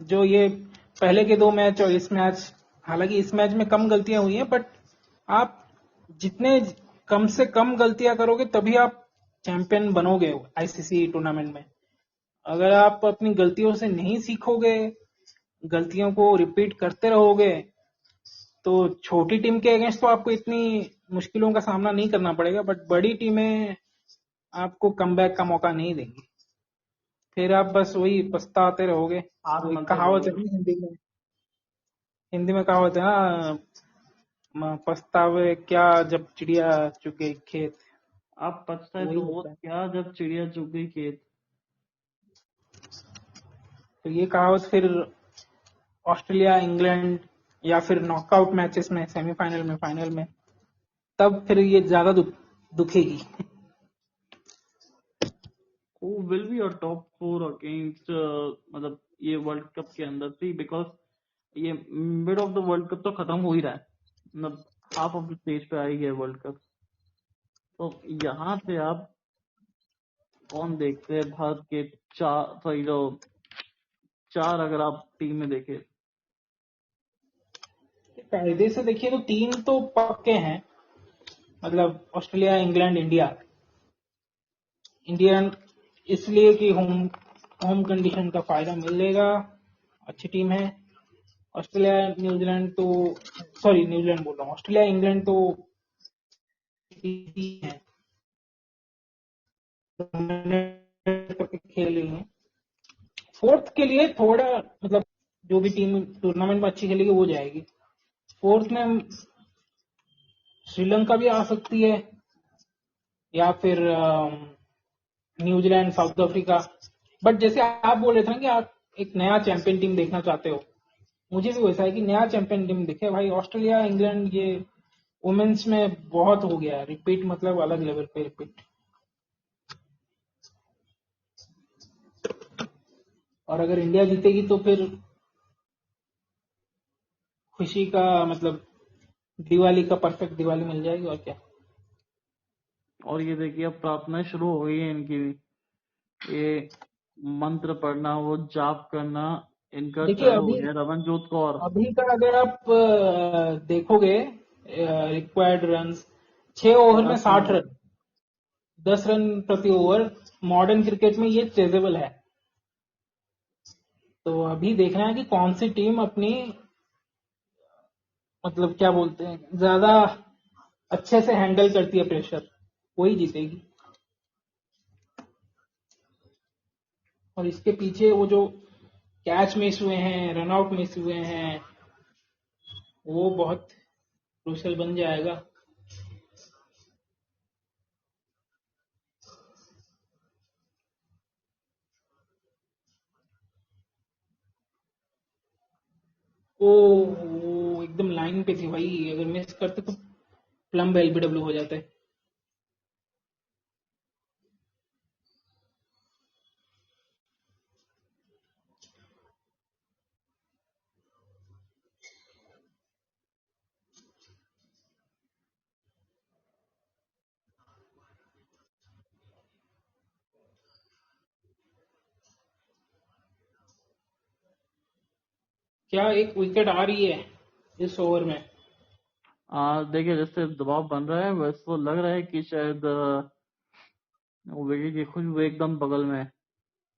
जो ये पहले के दो मैच और इस मैच, हालांकि इस मैच में कम गलतियां हुई हैं, बट आप जितने कम से कम गलतियां करोगे तभी आप चैंपियन बनोगे आईसीसी टूर्नामेंट में। अगर आप अपनी गलतियों से नहीं सीखोगे, गलतियों को रिपीट करते रहोगे, तो छोटी टीम के अगेंस्ट तो आपको इतनी मुश्किलों का सामना नहीं करना पड़ेगा, बट बड़ी टीमें आपको कमबैक का मौका नहीं देंगी। फिर आप बस वही पछताते रहोगे। वो एक आत्महत्या कहावत है करोगे। ना हिंदी में कहावत है ना, पछतावे क्या जब चिड़िया चुगे खेत। आप तो पछताए वही तो वो होता है। क्या, जब चिड़िया चुग गई खेत। तो ये कहावत फिर ऑस्ट्रेलिया, इंग्लैंड या फिर नॉकआउट मैचेस में, सेमीफाइनल में, फाइनल में, तब फिर ये ज्यादा दुखेगी। Who will be your top 4 against, मतलब ये वर्ल्ड कप के अंदर थी, बिकॉज ये mid of the world cup तो खत्म हो ही रहा है, मतलब हाफ ऑफ द स्टेज पे आ ही गया वर्ल्ड कप। तो यहाँ से आप कौन देखते हैं भारत के चार, सॉरी जो चार, अगर आप टीम में देखें। कायदे से देखिए तो 3 तो पक्के हैं, मतलब ऑस्ट्रेलिया, इंग्लैंड, इंडिया। इंडियन इसलिए कि होम होम कंडीशन का फायदा मिलेगा, अच्छी टीम है। ऑस्ट्रेलिया, न्यूजीलैंड तो, सॉरी न्यूजीलैंड बोल रहा हूँ, ऑस्ट्रेलिया, इंग्लैंड तो ही है, dominate करके खेल रही है। फोर्थ के लिए थोड़ा मतलब जो भी टीम टूर्नामेंट में अच्छी खेलेगी वो जाएगी। फोर्थ में श्रीलंका भी आ सकती है, या फिर न्यूजीलैंड, साउथ अफ्रीका। बट जैसे आप बोल रहे थे ना कि आप एक नया चैंपियन टीम देखना चाहते हो, मुझे भी वैसा है कि नया चैंपियन टीम दिखे भाई। ऑस्ट्रेलिया, इंग्लैंड ये वुमेन्स में बहुत हो गया, रिपीट मतलब अलग लेवल पे रिपीट। और अगर इंडिया जीतेगी तो फिर खुशी का मतलब दिवाली का परफेक्ट दिवाली मिल जाएगी, और क्या। और ये देखिए अब प्रार्थनाएं शुरू हो गई है इनकी भी, ये मंत्र पढ़ना, वो जाप करना इनका देखिए चालू हो अभी गया। रमनजोत कौर। अभी का अगर आप देखोगे रिक्वायर्ड रन, 6 ओवर में 82 60 रन, 10 रन प्रति ओवर, मॉडर्न क्रिकेट में ये चेजेबल है। तो अभी देखना है कि कौन सी टीम अपनी मतलब क्या बोलते हैं, ज्यादा अच्छे से हैंडल करती है प्रेशर, वही जीतेगी। और इसके पीछे वो जो कैच मिस हुए हैं, रन आउट मिस हुए हैं, वो बहुत क्रूशल बन जाएगा। वो एकदम लाइन पे थी भाई, अगर मिस करते तो प्लम्ब एलबीडब्ल्यू हो जाता है। क्या एक विकेट आ रही है इस ओवर में? देखिए जैसे दबाव बन रहा है वैसे तो लग रहा है कि शायद विकेट की खुशबू एकदम बगल में है,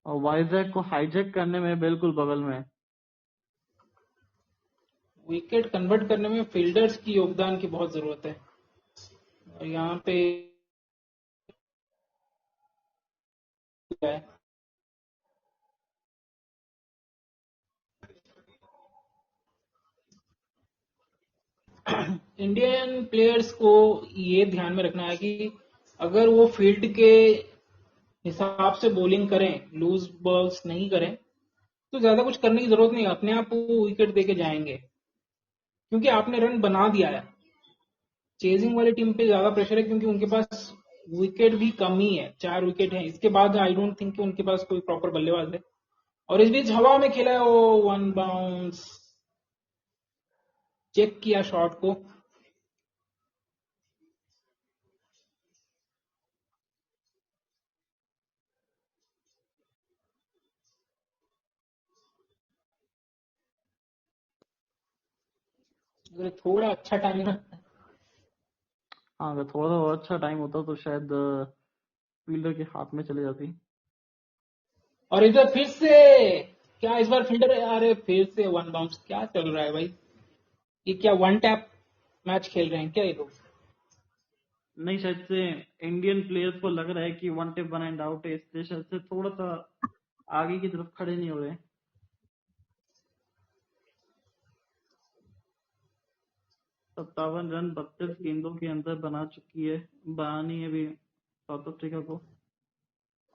और वाइजैक को हाईजैक करने में बिल्कुल बगल में है। विकेट कन्वर्ट करने में फील्डर्स की योगदान की बहुत जरूरत है, और यहाँ पे है। इंडियन प्लेयर्स को ये ध्यान में रखना है कि अगर वो फील्ड के हिसाब से बॉलिंग करें, लूज बॉल्स नहीं करें, तो ज्यादा कुछ करने की जरूरत नहीं है, अपने आप वो विकेट देके जाएंगे, क्योंकि आपने रन बना दिया है। चेजिंग वाली टीम पे ज्यादा प्रेशर है, क्योंकि उनके पास विकेट भी कम ही है, 4 विकेट है। इसके बाद आई डोंट थिंक कि उनके पास कोई प्रॉपर बल्लेबाज है। और इस बीच हवा में खेला है वो, वन बाउंस, चेक किया शॉट को। अगर थोड़ा अच्छा टाइम ना, हाँ अगर थोड़ा सा और अच्छा टाइम होता तो शायद फील्डर के हाथ में चले जाती। और इधर फिर से क्या इस बार फील्डर, अरे फिर से वन बाउंस, क्या चल रहा है भाई? ये क्या वन टैप मैच खेल रहे हैं क्या ये लोग? नहीं, शायद से इंडियन प्लेयर्स को लग रहा है कि one tip one and out है, इसलिए शायद से थोड़ा सा आगे की तरफ खड़े नहीं हो रहे। 57 रन 32 गेंदों के अंदर बनानी है भी साउथ अफ्रीका को।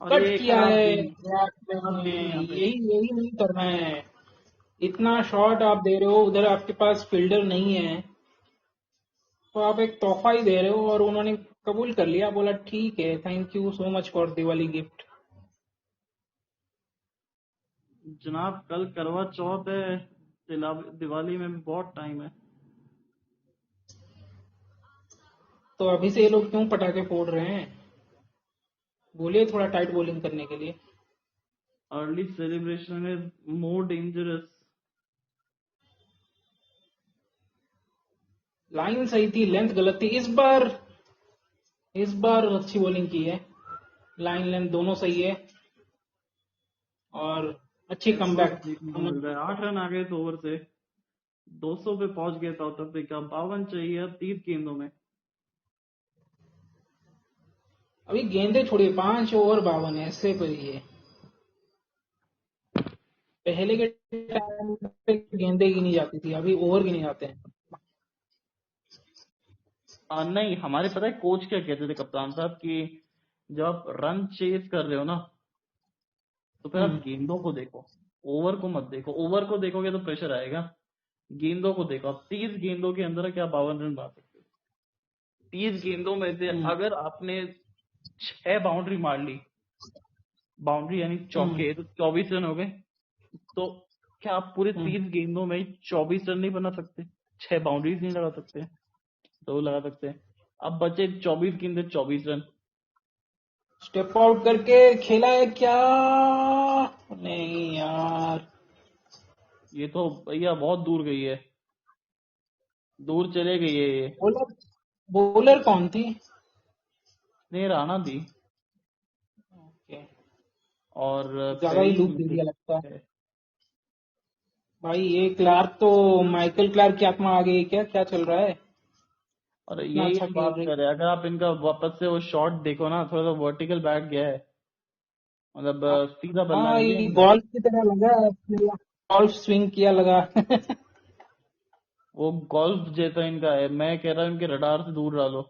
और कट ये किया खराब है गेंद, विराट खराब ने, गेंद यहाँ पे। यही नहीं करना है। इतना शॉट आप दे रहे हो, उधर आपके पास फील्डर नहीं है, तो आप एक तोहफा ही दे रहे हो। और उन्होंने कबूल कर लिया, बोला ठीक है, thank you so much for Diwali gift. जनाब कल करवा चौथ है, दिवाली में भी बहुत टाइम है। तो अभी से ये लोग क्यों पटाखे फोड़ रहे हैं? बोलिए थोड़ा टाइट बॉलिंग करने के लिए। Early celebration is more dangerous. Line सही थी, लेंथ गलत थी। इस बार अच्छी बॉलिंग की है, लाइन लेंथ दोनों सही है और अच्छी एफर्ट कमबैक। देखने को मिल रहा है। 8 रन आ गए थे ओवर से, 200 पे पहुंच गया साउथ अफ्रीका। 52 चाहिए अब 30 गेंदों में। अभी गेंदे छोड़िए, 5 ओवर 52 ऐसे करिए। पहले के टाइम पे गेंदे गिनी जाती थी, अभी ओवर गिने जाते हैं। नहीं, हमारे पता है कोच क्या कहते थे कप्तान साहब कि जब आप रन चेस कर रहे हो ना, तो फिर आप हम्म गेंदों को देखो, ओवर को मत देखो। ओवर को देखोगे तो प्रेशर आएगा। गेंदों को देखो। आप 30 गेंदों के अंदर क्या 52 रन बना सकते हो? 30 गेंदों में से हम्म अगर आपने 6 बाउंड्री मार ली, बाउंड्री यानी हम्म चौके, तो 24 रन हो गए। तो क्या आप पूरे हम्म 30 गेंदों में 24 रन नहीं बना सकते? 6 बाउंड्रीज नहीं लगा सकते? तो लगा सकते हैं। अब बचे 24 गेंदे, 24 रन। स्टेप आउट करके खेला है क्या? नहीं यार। ये तो भैया बहुत दूर गई है, दूर चले गई है ये। बॉलर बॉलर कौन थी? ने राणा दी ओके, और ज्यादा ही पेरी लूप दे दिया लगता है। है। भाई ये क्लार्क तो, माइकल क्लार्क की आत्मा आ गई क्या? क्या चल रहा है? और इतना यही अच्छा हम खेल बात रही कर है। रहे हैं, अगर आप इनका वापस से वो शॉट देखो ना, थोड़ा सा वर्टिकल बैठ गया है, मतलब सीधा बल्ला हाँ, नहीं है ये इनका। गोल्फ की तरह लगा, गोल्फ स्विंग किया लगा। वो गोल्फ जैसा इनका है। मैं कह रहा हूँ इनके रडार से दूर डालो,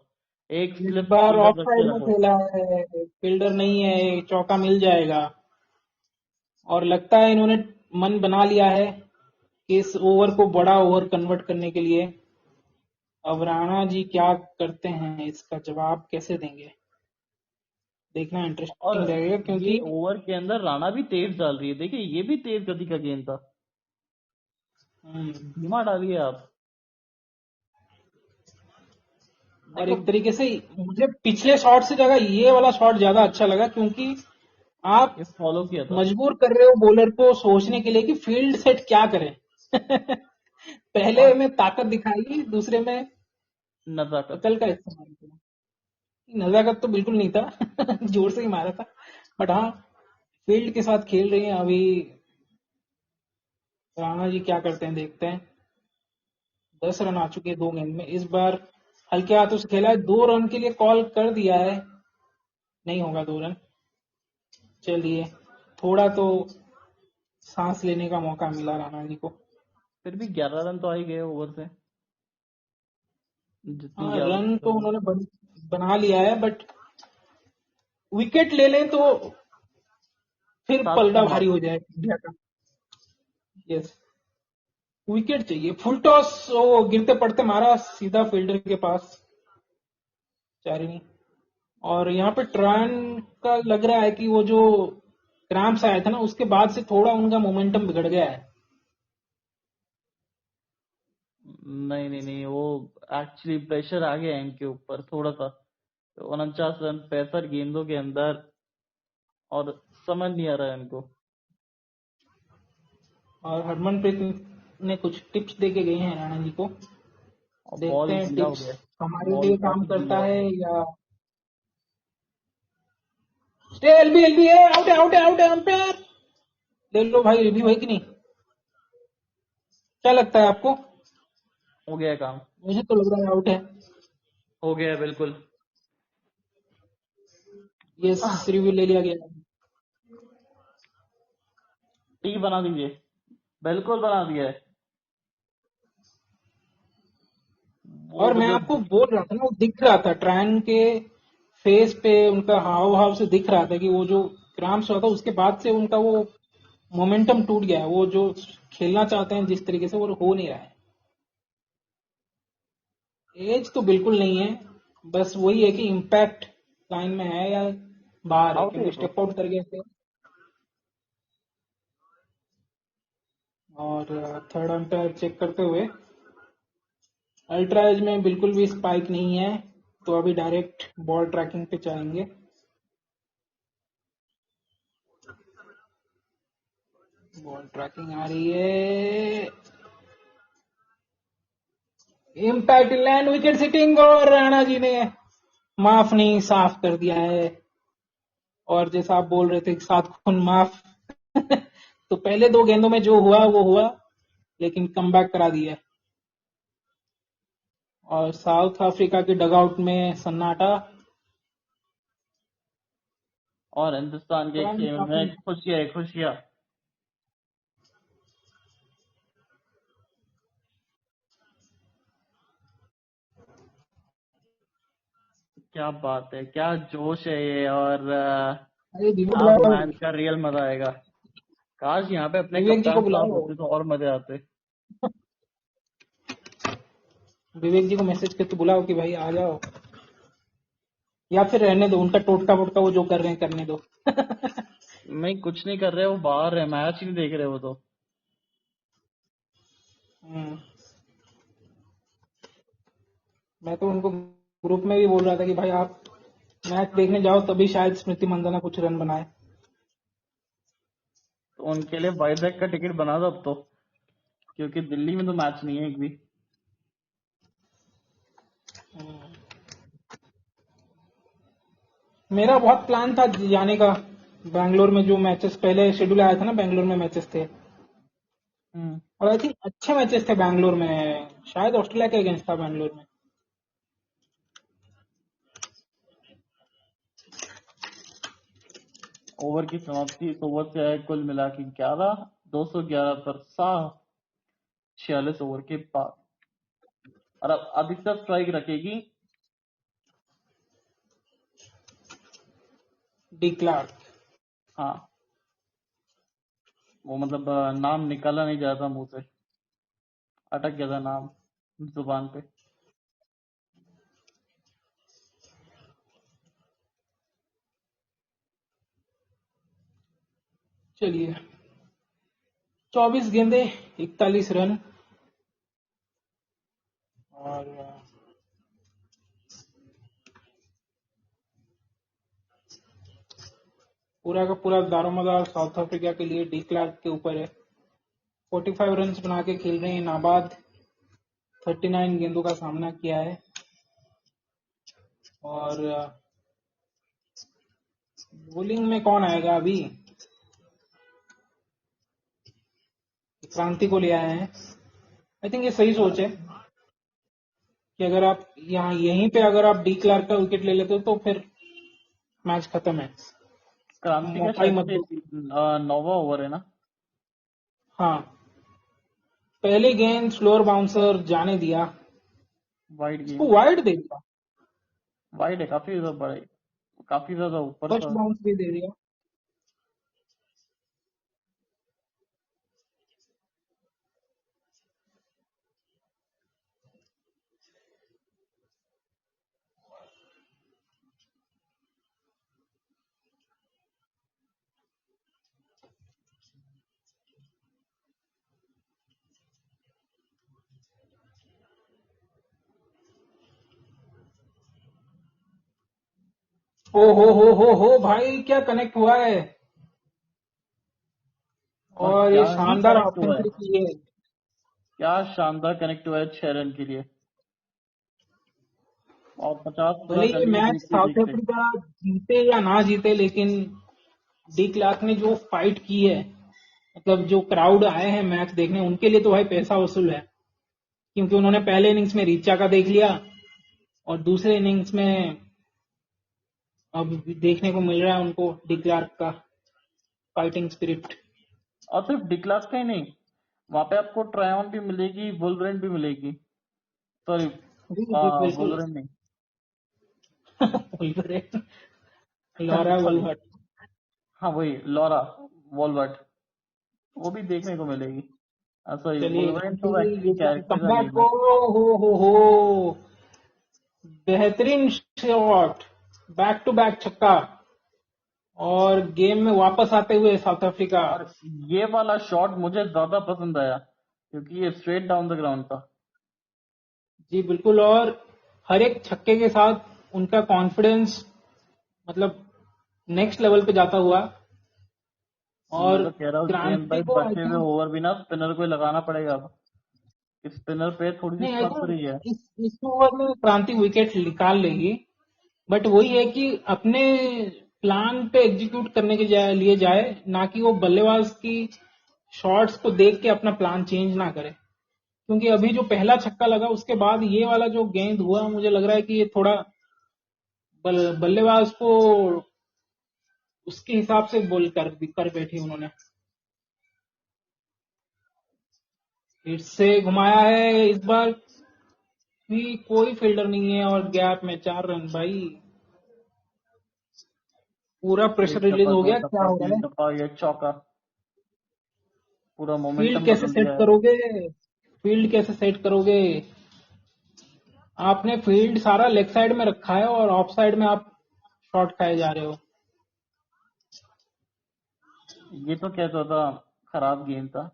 एक इस स्लिप बार ऑफ फील्डर रख साइड के में रखो। खेला है, फील्डर नहीं है, चौका मिल जाएगा। और लगता है इन्होंने मन बना लिया है कि इस ओवर को बड़ा ओवर कन्वर्ट करने के लिए। अब राणा जी क्या करते हैं, इसका जवाब कैसे देंगे, देखना और इंटरेस्टिंग रहेगा ये क्योंकि ओवर के अंदर राणा भी तेज डाल रही है। देखिए, ये भी तेज गति का गेंद था। हम्म, धीमा डालिए आप। और देखो, एक तरीके से मुझे पिछले शॉट से ज्यादा ये वाला शॉट ज्यादा अच्छा लगा, क्योंकि आप ये फॉलो किया था। मजबूर कर रहे हो बॉलर को सोचने के लिए कि फील्ड सेट क्या करें। पहले और में ताकत दिखाई, दूसरे में नजाकत। अकल का इस्तेमाल किया। नजाकत तो बिल्कुल नहीं था। जोर से ही मारा था। बट हाँ, फील्ड के साथ खेल रही हैं अभी। राणा जी क्या करते हैं देखते हैं। 10 रन आ चुके हैं 2 गेंद में इस बार। हल्के हाथों से खेला है, 2 रन के लिए कॉल कर दिया है। नहीं होगा 2 रन। चलिए, थोड़ा तो सांस लेने का मौका मिला राणा जी को। फिर भी 11 रन तो आ ही गए ओवर से, जितनी हाँ, की रन आवश्यकता तो थी। उन्होंने बना लिया है, बट विकेट ले लें तो फिर 7 पलड़ा रन भारी हो बाकी। जाए इंडिया का। यस, विकेट चाहिए। फुल टॉस वो गिरते पड़ते मारा सीधा फील्डर के पास, चारिनी। और यहाँ पे ट्रायन का लग रहा है कि वो जो क्रैम्प्स आया था ना, उसके बाद से थोड़ा उनका मोमेंटम बिगड़ गया है। नहीं नहीं नहीं, वो एक्चुअली प्रेशर आ गया है इनके ऊपर थोड़ा सा। 49 रन 65 गेंदों के अंदर, और समझ नहीं आ रहा है इनको। और हरमनप्रीत ने कुछ टिप्स दे के गए हैं राणा जी को। और देखते बॉल हैं गीला हो टिप्स गया है। हमारे बॉल लिए काम काफी गीला करता हो है गया है। या। स्टे, एलबी एलबी है, आउट है, आउट है, आउट है, अंपायर। ले लो भाई, एलबी भाई कि नहीं? क्या लगता है आपको? हो गया है काम। मुझे तो लग रहा है आउट है। हो गया है बिल्कुल। ये आह, रिव्यू ले लिया गया है। टी बना दीजिए। बिल्कुल बना दिया है। वो और मैं जो आपको बोल रहा था ना, वो दिख रहा था ट्रायन के फेस पे, उनका हाव भाव से दिख रहा था कि वो जो क्रैम्प्स हुआ था उसके बाद से उनका वो मोमेंटम टूट गया है। वो जो खेलना चाहते हैं जिस तरीके से, वो हो नहीं रहा है। एज तो बिल्कुल नहीं है, बस वही है कि इम्पैक्ट लाइन में है या बाहर है, आउट है ये क्योंकि तो। स्टेप आउट कर गए थे। और थर्ड अंपायर चेक करते हुए, अल्ट्रा एज में बिल्कुल भी स्पाइक नहीं है, तो अभी डायरेक्ट बॉल ट्रैकिंग पे जाएंगे। बॉल ट्रैकिंग आ रही है। इम्पैक्ट लैंड विकेट सिटिंग और राणा जी ने माफ नहीं साफ कर दिया है। और जैसा आप बोल रहे थे 7 खून माफ तो पहले 2 गेंदों में जो हुआ वो हुआ, लेकिन कमबैक करा दिया। और साउथ अफ्रीका के डगआउट में सन्नाटा। और हिंदुस्तान के रन खेल काफी। में खुशियां ही खुशियां। क्या बात है, क्या जोश है ये। और अरे विवेक अब बुलाओ, मैच का रियल मजा आएगा। काश यहाँ पे अपने विवेक जी को कप्तान साहब बुलाओ, होते तो और मजे आते। विवेक जी को मैसेज करके बुलाओ कि भाई आ जाओ, या फिर रहने दो, उनका टोटका वोटका वो जो कर रहे हैं करने दो। नहीं, कुछ नहीं कर रहे, वो बाहर है, मैच ही नहीं देख रहे वो तो। हम्म, मैं तो उनको ग्रुप में भी बोल रहा था कि भाई आप मैच देखने जाओ, तभी शायद स्मृति मंदाना कुछ रन बनाए। तो उनके लिए वाइजैक का टिकट बना दो अब तो, क्योंकि दिल्ली में तो मैच नहीं है एक भी। मेरा बहुत प्लान था जाने का, बैंगलोर में जो मैचेस पहले शेड्यूल आया था ना, बैंगलोर में मैचेस थे, हम्म। और आई थिंक अच्छे मैचेस थे बैंगलोर में, शायद ऑस्ट्रेलिया के अगेंस्ट था बैंगलोर में। ओवर की समाप्ति इस ओवर से है कुल मिला के 11, 211 पर 46 ओवर के बाद। और अब अधिकतर स्ट्राइक रखेगी। De Klerk. हाँ, वो मतलब नाम निकाला नहीं जा रहा था मुंह से, अटक गया था नाम जुबान पे। चलिए, 24 गेंदे, 41 रन। और पूरा का पूरा दारोमदार साउथ अफ्रीका के लिए डी क्लार्क के ऊपर है। 45 रन बना के खेल रहे हैं नाबाद। 39 गेंदों का सामना किया है। और बॉलिंग में कौन आएगा अभी? क्रांति को ले आए हैं। आई थिंक ये सही सोच है कि अगर आप यहाँ यहीं पे अगर आप डी क्लार्क का विकेट ले लेते हो तो फिर मैच खत्म है। क्रांति का मौका ही शायद मत से दो। 9वां ओवर है ना। हाँ, पहली गेंद स्लोअर बाउंसर जाने दिया, वाइड इसको गेंद। वाइड दे दिया, वाइड है, काफी ज्यादा बड़ा है, काफी ज्यादा ऊपर फर्स्ट था। बाउंस भी दे दिया। ओ हो भाई, क्या कनेक्ट हुआ है। और और क्या ये ही शानदार कनेक्ट ऑप्शन हुआ है, की है। क्या शानदार कनेक्ट हुआ है 6 रन के लिए। और 50 पूरा भले कर ये लिए मैच देखते साउथ देखते। अफ्रीका जीते या ना जीते, लेकिन डी क्लार्क ने जो फाइट की है, मतलब जो क्राउड आए हैं मैच देखने, उनके लिए तो भाई पैसा वसूल है। क्योंकि उन्होंने पहले इनिंग्स में रीचा का देख लिया, और दूसरे इनिंग्स में अब देखने को मिल रहा है उनको डी क्लार्क का फाइटिंग स्पिरिट। और सिर्फ डिक्लास का ही नहीं, वहां पे आपको ट्रायन भी मिलेगी, वुलवरेन भी मिलेगी। सॉरी, जी जी बिल्कुल। वुलवरेन नहीं। Laura sorry, Wolvaardt. हाँ वही लॉरा वॉलवर्ट, वो भी देखने को मिलेगी। सॉरी, चलिए, वुलवरेन तो एक्चुअली घंटी कैरेक्टर का कमबैक नेम है। हो, बेहतरीन शॉट, बैक टू बैक छक्का, और गेम में वापस आते हुए साउथ अफ्रीका। और ये वाला शॉट मुझे ज्यादा पसंद आया, क्योंकि ये स्ट्रेट डाउन द ग्राउंड था। जी बिल्कुल। और हर एक छक्के के साथ उनका कॉन्फिडेंस मतलब नेक्स्ट लेवल पे जाता हुआ। मैं और तो कह रहा हूँ गेंद क्रांति भाई, को आई बचे हुए थिंक, ओवर भी ना स्पिनर को ही लगाना पड़ेगा अब। स्पिनर पे थोड़ी सी नहीं, आई फंस रही है। थिंक इस ओवर में क्रांति विकेट निकाल लेगी। बट वही है कि अपने प्लान पे एग्जीक्यूट करने के लिए जाए, ना कि वो बल्लेबाज की शॉट्स को देख के अपना प्लान चेंज ना करे। क्योंकि अभी जो पहला छक्का लगा उसके बाद ये वाला जो गेंद हुआ, मुझे लग रहा है कि ये थोड़ा बल्लेबाज को उसके हिसाब से बोल कर बैठी उन्होंने। फिर से घुमाया है, इस बार भी कोई फील्डर नहीं है और गैप में 4 रन भाई। पूरा एक प्रेशर रिलीज टप्पा, हो दो गया, क्या टप्पा, हो रहा तीन है? टप्पा, ये चौका। पूरा फील्ड मोमेंटम कैसे बदल सेट दिया है। करोगे? फील्ड कैसे सेट करोगे? आपने फील्ड सारा लेग साइड में रखा है और ऑफ साइड में आप शॉट खाए जा रहे हो। ये तो क्या था, खराब गेम था।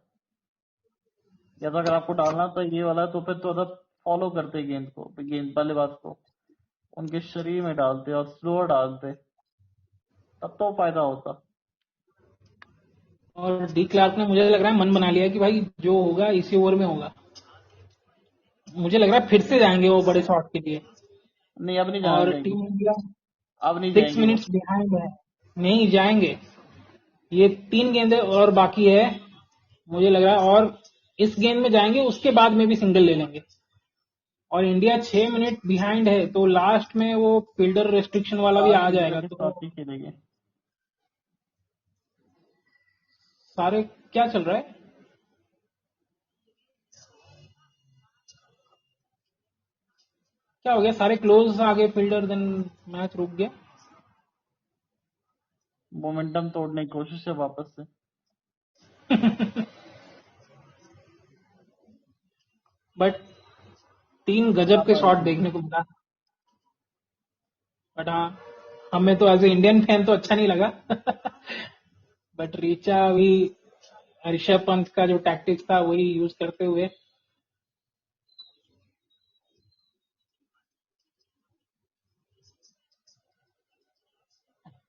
या तो अगर आपको डालना तो ये वाला, तो फिर तो फॉलो करते गेंद को, गेंद बल्लेबाज को उनके शरीर में डालते और स्लोअर डालते, तब तो फायदा होता। और डी क्लार्क ने, मुझे लग रहा है, मन बना लिया कि भाई जो होगा इसी ओवर में होगा। मुझे लग रहा है फिर से जाएंगे वो बड़े शॉट के लिए। नहीं, अब नहीं जाना और चाहिए। टीम इंडिया अब नहीं 6 जाएंगे वो। मिनट्स बिहाइंड है। नहीं जाएंगे। ये 3 गेंदें और बाकी है, मुझे लग रहा है। और इस गेंद में जाएंगे, उसके बाद में भी सिंगल ले लेंगे। और इंडिया 6 मिनट बिहाइंड है, तो लास्ट में वो फील्डर रेस्ट्रिक्शन वाला भी सारे आ फील्डर जाएगा। के तो साथ ही खेलेंगे। सारे, क्या चल रहा है? क्या हो गया? सारे क्लोज आ गए फील्डर, देन मैच रुक गया। मोमेंटम तोड़ने की कोशिश है वापस से। बट 3 क्या गजब के शॉट पाएंगे। देखने को मिला। बट हाँ, हमें तो एज ए इंडियन फैन तो अच्छा नहीं लगा। बट रीचा भी ऋषभ पंत का जो टैक्टिक्स था वही यूज करते हुए।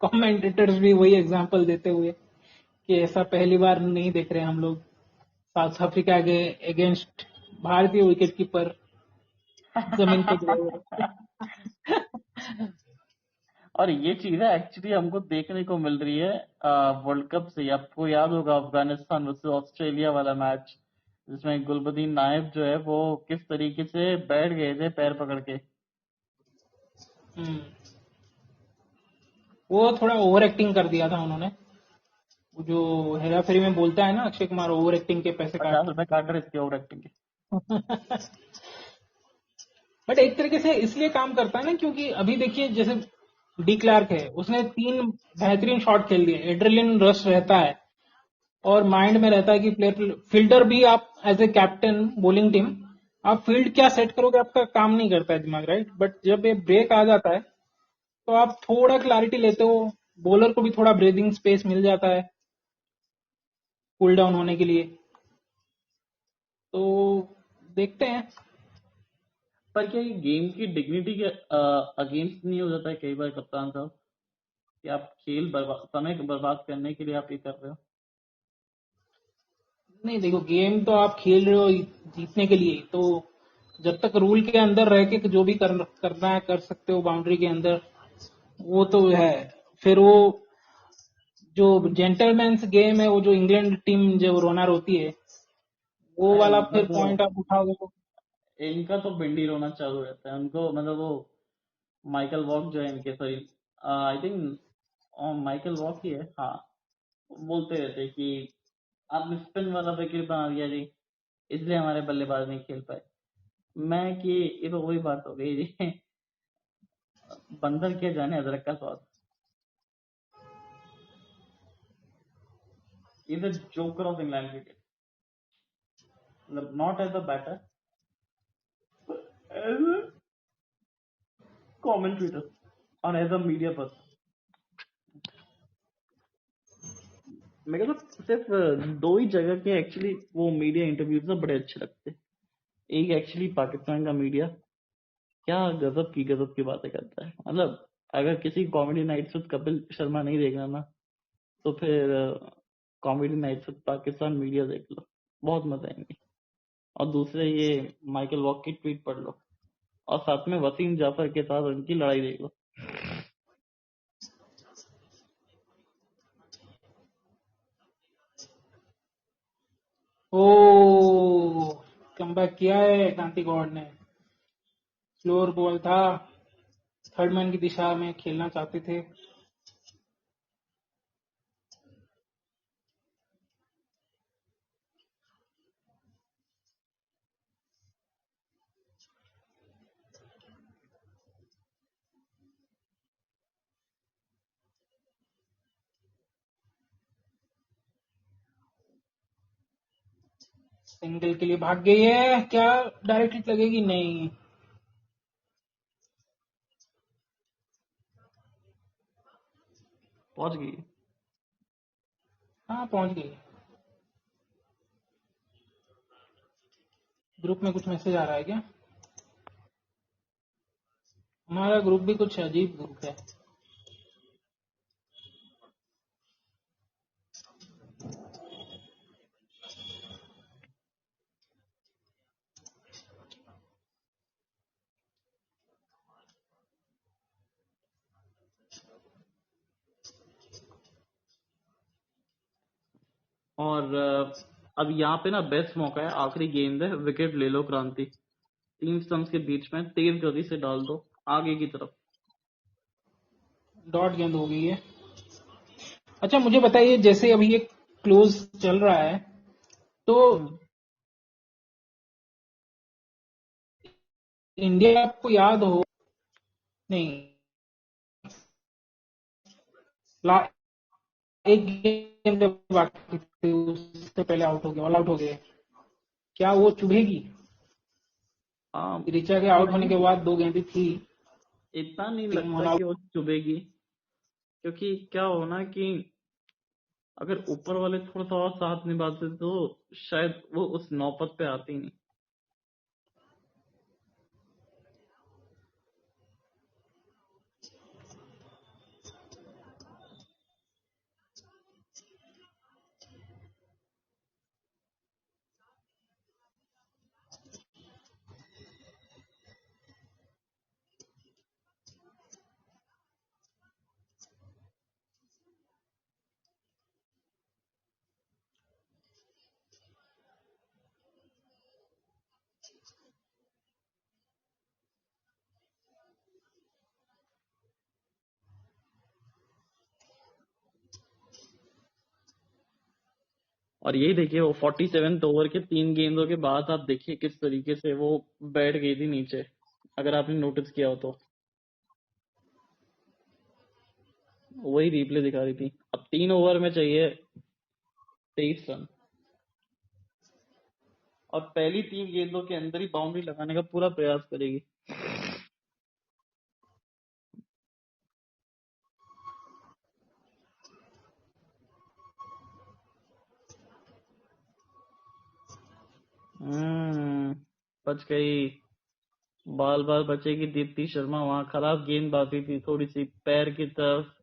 कमेंटेटर्स भी वही एग्जांपल देते हुए कि ऐसा पहली बार नहीं देख रहे हम लोग। साउथ अफ्रीका के अगेंस्ट भारतीय विकेट कीपर जमीन पे गिरे हुए। और ये चीजें एक्चुअली हमको देखने को मिल रही है वर्ल्ड कप से। आपको याद होगा अफगानिस्तान वर्सेस ऑस्ट्रेलिया वाला मैच, जिसमें गुलबदीन नायब जो है वो किस तरीके से बैठ गए थे पैर पकड़ के। हम्म, वो थोड़ा ओवर एक्टिंग कर दिया था उन्होंने। वो जो हेरा फेरी में बोलता है ना अक्षय कुमार, ओवर एक्टिंग के पैसे 50 रुपए काट रहे इसके ओवर एक्टिंग के। काट। बट एक तरीके से इसलिए काम करता है ना, क्योंकि अभी देखिए जैसे डी क्लार्क है, उसने 3 बेहतरीन शॉट खेल दिए, एड्रेलिन रश रहता है और माइंड में रहता है कि प्लेयर फील्डर भी, आप as a captain bowling team, आप फील्ड क्या सेट करोगे आपका काम नहीं करता है दिमाग, राइट? बट जब ये ब्रेक आ जाता है तो आप थोड़ा क्लैरिटी लेते हो, बॉलर को भी थोड़ा ब्रीदिंग स्पेस मिल जाता है कूल डाउन होने के लिए। तो देखते हैं। पर क्या ये गेम की डिग्निटी के अगेंस्ट नहीं हो जाता है कई बार कप्तान साहब, कि आप समय बर्बाद करने के लिए आप ये कर रहे हो। नहीं देखो, गेम तो आप खेल रहे हो जीतने के लिए, तो जब तक रूल के अंदर रह के जो भी करना है कर सकते हो बाउंड्री के अंदर, वो तो है। फिर वो जो जेंटलमैन्स गेम है, वो जो इंग्लैंड टीम जब रोना रोती है, वो अरे वाला उनका फिर तो पॉइंट आप उठाओगे तो। इनका तो भिंडी रोना चालू रहता है उनको, मतलब वो माइकल वॉक जो है इनके, सॉरी आई थिंक माइकल वॉक ही है, हाँ। बोलते रहते हैं कि आपने स्पिन वाला विकेट बना दिया जी, इसलिए हमारे बल्लेबाज नहीं खेल पाए। मैं कि ये तो वही बात हो गई जी। बंदर क्या जाने अदरक का स्वाद। ये the joker of England cricket, मतलब not as the batter, as a commentator और एज अ मीडिया पर्सन। मेरे को तो सिर्फ दो ही जगह के एक्चुअली वो मीडिया इंटरव्यूज ना बड़े अच्छे लगते हैं। एक एक्चुअली पाकिस्तान का मीडिया, क्या गजब की बातें करता है। मतलब अगर किसी comedy nights with Kapil Sharma नहीं देखना ना, तो फिर comedy nights with Pakistan media देख लो, बहुत मजा आएंगे। और दूसरे ये माइकल वॉक की ट्वीट पढ़ लो, और साथ में वसीम जाफर के साथ उनकी लड़ाई देख लो। ओ, कमबैक किया है क्रांति गौड़ ने। स्लोअर बॉल था, थर्ड मैन की दिशा में खेलना चाहते थे। सिंगल के लिए भाग गई है, क्या डायरेक्ट हिट लगेगी? नहीं। पहुंच गई। हाँ, पहुंच गई। ग्रुप में कुछ मैसेज आ रहा है क्या? हमारा ग्रुप भी कुछ अजीब ग्रुप है। और अब यहाँ पे ना बेस्ट मौका है, आखिरी गेंद है, विकेट ले लो क्रांति। 3 स्टंप्स के बीच में तेज गति से डाल दो आगे की तरफ। डॉट गेंद हो गई है। अच्छा, मुझे बताइए, जैसे अभी ये क्लोज चल रहा है, तो हम्म। इंडिया आपको याद हो, नहीं, एक गेम जब बाकी थी उससे पहले आउट हो गए, ऑल आउट हो गए, क्या वो चुभेगी? हाँ, ऋचा के आउट होने के नहीं, बाद दो गेंदें थी, इतना नहीं टीम लगता ऑल कि आउट। वो चुभेगी, क्योंकि क्या हो ना कि अगर ऊपर वाले थोड़ा सा और साथ निभाते तो शायद वो उस नौबत पे आती नहीं। और यही देखिए, वो 47th ओवर के 3 गेंदों के बाद आप देखिए किस तरीके से वो बैठ गई थी नीचे, अगर आपने नोटिस किया हो तो। वही रिप्ले दिखा रही थी। अब 3 ओवर में चाहिए 23 रन, और पहली 3 गेंदों के अंदर ही बाउंड्री लगाने का पूरा प्रयास करेगी। हम्म, बच गई। बाल बाल बचेगी दीप्ति शर्मा, वहां खराब गेंदबाजी थी थोड़ी सी पैर की तरफ,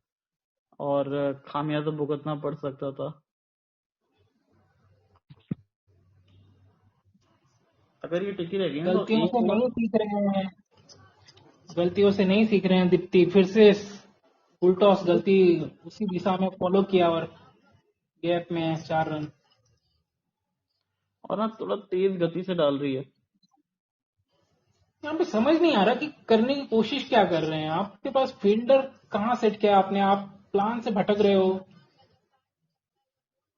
और खामियाजा भुगतना पड़ सकता था। अगर ये टिकी रहेगी ना तो गलतियों एक से ओवर। नहीं सीख रहे हैं, गलतियों से नहीं सीख रहे हैं। दीप्ति फिर से फुल टॉस गलती, उसी दिशा में फॉलो किया और गैप में 4 रन। और ना थोड़ा तेज गति से डाल रही है। यहाँ पे समझ नहीं आ रहा कि करने की कोशिश क्या कर रहे हैं। आपके पास फील्डर कहाँ सेट किया आपने? आप प्लान से भटक रहे हो।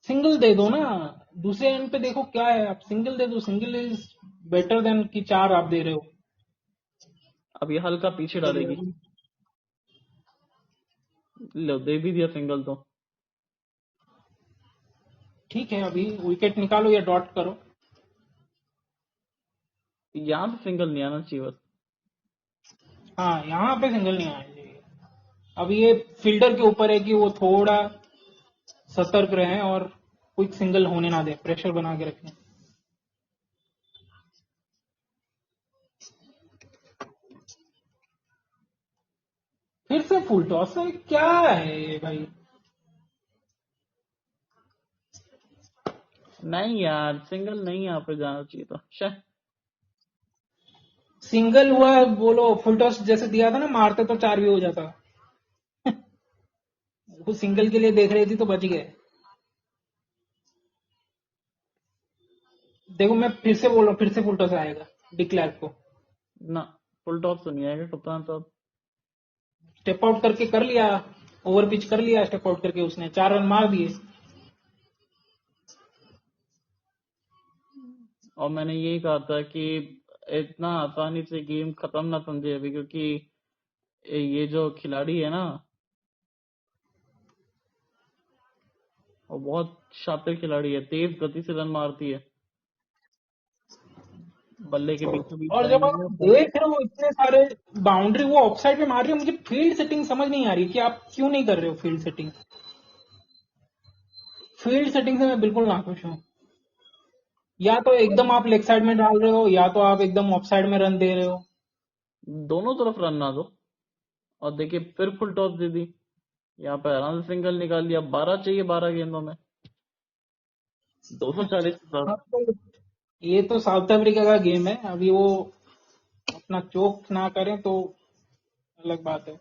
सिंगल दे दो ना, दूसरे एंड पे देखो क्या है, आप सिंगल दे दो। सिंगल इज बेटर देन कि 4 आप दे रहे हो। अब ये हल्का पीछे डालेगी। लो, दे भी दिया सिंगल तो। ठीक है, अभी विकेट निकालो या डॉट करो। यहाँ पे सिंगल नहीं आना चाहिए बस। हाँ, यहाँ पे सिंगल नहीं आना चाहिए। अब ये फील्डर के ऊपर है कि वो थोड़ा सतर्क रहें और क्विक सिंगल होने ना दें, प्रेशर बना के रखें। फिर से फुल टॉस है, क्या है ये भाई? नहीं यार, सिंगल नहीं यहाँ पे जाना चाहिए था शायद। सिंगल हुआ बोलो, फुल टॉस जैसे दिया था ना, मारते तो 4 भी हो जाता। वो सिंगल के लिए देख रही थी तो बच गए। देखो मैं फिर से बोल रहा हूँ, फिर से फुल टॉस आएगा डिक्लेयर को। ना, फुल टॉस तो नहीं आएगा कप्तान साहब। स्टेप आउट करके कर लिया, ओवर पिच कर लिया, स्टेप आउट करके उसने 4 रन मार दिए। और मैंने यही कहा था कि इतना आसानी से गेम खत्म ना समझे अभी, क्योंकि ये जो खिलाड़ी है ना, वो बहुत शातिर खिलाड़ी है, तेज गति से रन मारती है, बल्ले के बीचों बीच और जब जाएंगे आप वो। देख रहे हो इतने सारे बाउंड्री वो ऑफसाइड में मार रही है, मुझे फील्ड सेटिंग समझ नहीं आ रही कि आप क्यों नहीं कर रहे हो फील्ड सेटिंग। फील्ड सेटिंग से मैं बिल्कुल नाखुश हूँ। या तो एकदम आप लेग साइड में डाल रहे हो, या तो आप एकदम ऑफ साइड में रन दे रहे हो। दोनों तरफ रन ना दो। और देखिए फिर फुल टॉस दे दी, यहाँ पे आराम से सिंगल निकाल लिया। 12 चाहिए 12 गेंदों में, 240 के साथ। हाँ, तो ये तो साउथ अफ्रीका का गेम है, अभी वो अपना चोक ना करें तो अलग बात है।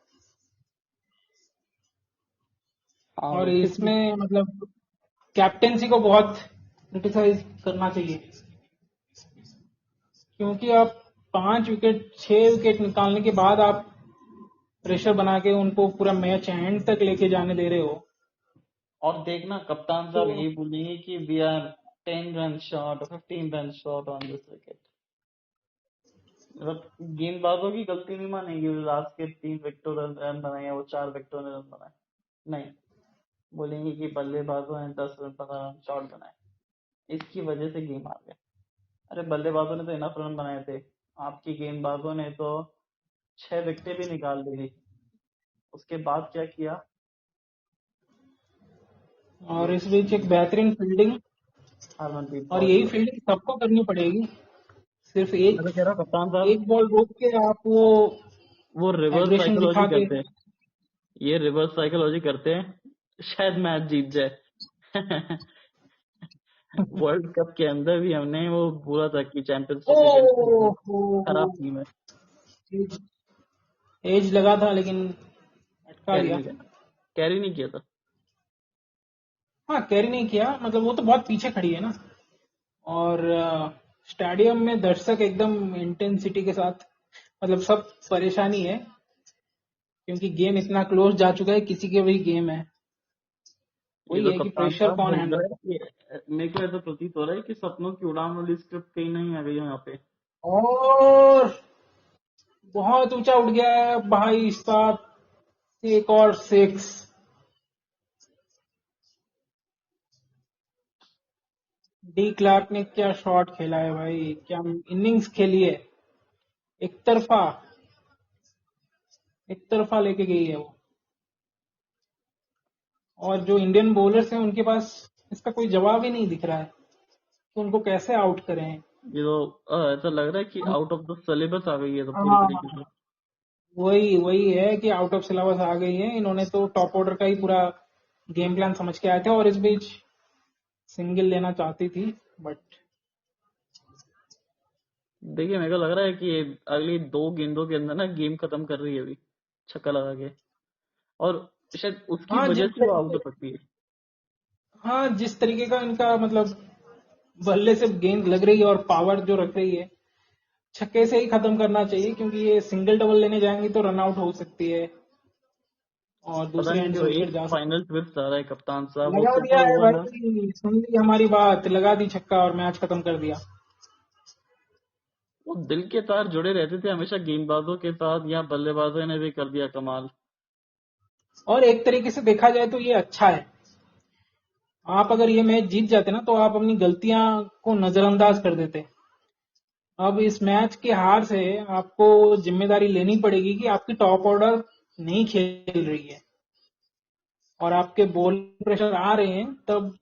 और हाँ कितनी। इसमें मतलब कैप्टेंसी को बहुत क्रिटिसाइज करना चाहिए, क्योंकि आप 5 विकेट 6 विकेट निकालने के बाद आप प्रेशर बना के उनको पूरा मैच एंड तक लेके जाने दे रहे हो। और देखना कप्तान तो साहब यही बोलेंगे कि we are 10 run short, 15 run short on this wicket. मतलब गेंदबाजों की गलती नहीं मानेंगे, लास्ट के 3 विकेटों रन बनाए या वो 4 विकेटों ने रन बनाए, नहीं, बोलेंगे कि बल्लेबाजों ने 10 रन 15 रन शॉर्ट बनाए, इसकी वजह से गेम हार गया। अरे बल्लेबाजों ने तो इनफ रन बनाए थे, आपकी गेंदबाजों ने तो 6 विकेटें भी निकाल ली थी, उसके बाद क्या किया और ये। इस बीच एक बेहतरीन फील्डिंग, हरमनप्रीत और कौर यही की। फील्डिंग सबको करनी पड़ेगी। सिर्फ मैं एक तो कह रहा हूँ कप्तान साहब, एक बॉल रोक के आप वो वो रिवर्स एग्रेशन साइकोलॉजी दिखा के। करते हैं, ये रिवर्स साइकोलॉजी करते हैं, शायद मैच जीत जाए। वर्ल्ड कप के अंदर भी हमने वो बोला था कि चैंपियंस ओ ट्रॉफी विन करती है, हो, खराब टीम है। एज लगा था लेकिन अटका कैरी दिया। नहीं किया, कैरी नहीं किया था। हाँ, कैरी नहीं किया, मतलब वो तो बहुत पीछे खड़ी है ना। और स्टेडियम में दर्शक एकदम इंटेंसिटी के साथ, मतलब सब परेशानी है, क्योंकि गेम इतना क्लोज जा चुका है, किसी के भी गेम है। ये वही तो है कि कप्तान प्रेशर साहब कौन मुझे लग हैंडल। रहा है कि मेरे को ऐसा प्रतीत हो रहा है कि सपनों की उड़ान वाली स्क्रिप्ट कहीं नहीं आ गई है यहाँ पे। और बहुत ऊंचा उठ गया है भाई साहब, एक और 6। डी क्लार्क ने क्या शॉट खेला है भाई, क्या इनिंग्स खेली है। एक तरफा, एक तरफा लेके गई है वो। और जो इंडियन बॉलर्स हैं उनके पास इसका कोई जवाब ही नहीं दिख रहा है कि उनको कैसे आउट करें। ये तो ऐसा लग रहा है कि आउट ऑफ द सिलेबस आ गई है तो पूरी तरीके हाँ, से। वही वही है कि आउट ऑफ सिलेबस आ गई है। इन्होंने तो टॉप ऑर्डर का ही पूरा गेम प्लान समझ के आए थे, और इस बीच सिंगल लेना चाहती थी, बट देखिए मेरे को लग रहा है कि अगली 2 गेंदों के अंदर ना गेम खत्म कर रही है अभी, छक्का लगा के। और शायद उसकी हाँ वजह से वो आउट हो सकती है। जिस तरीके का इनका मतलब बल्ले से गेंद लग रही है और पावर जो रख रही है, छक्के से ही खत्म करना चाहिए, क्योंकि ये सिंगल डबल लेने जाएंगे तो रन आउट हो सकती है और पता दूसरे नहीं एंड से क्यों विकेट एक जा सकती फाइनल ट्विस्ट आ रहा है कप्तान है। साहब, वो लगा दिया सुपर है ओवर ना। भाई, सुन ली हमारी बात, लगा दी छक्का और मैच खत्म कर दिया। वो दिल के तार जुड़े रहते थे हमेशा गेंदबाजों के साथ, या बल्लेबाजों ने भी कर दिया कमाल। और एक तरीके से देखा जाए तो ये अच्छा है। आप अगर ये मैच जीत जाते ना तो आप अपनी गलतियां को नजरअंदाज कर देते। अब इस मैच के हार से आपको जिम्मेदारी लेनी पड़ेगी कि आपकी टॉप ऑर्डर नहीं खेल रही है और आपके बॉल प्रेशर आ रहे हैं, तब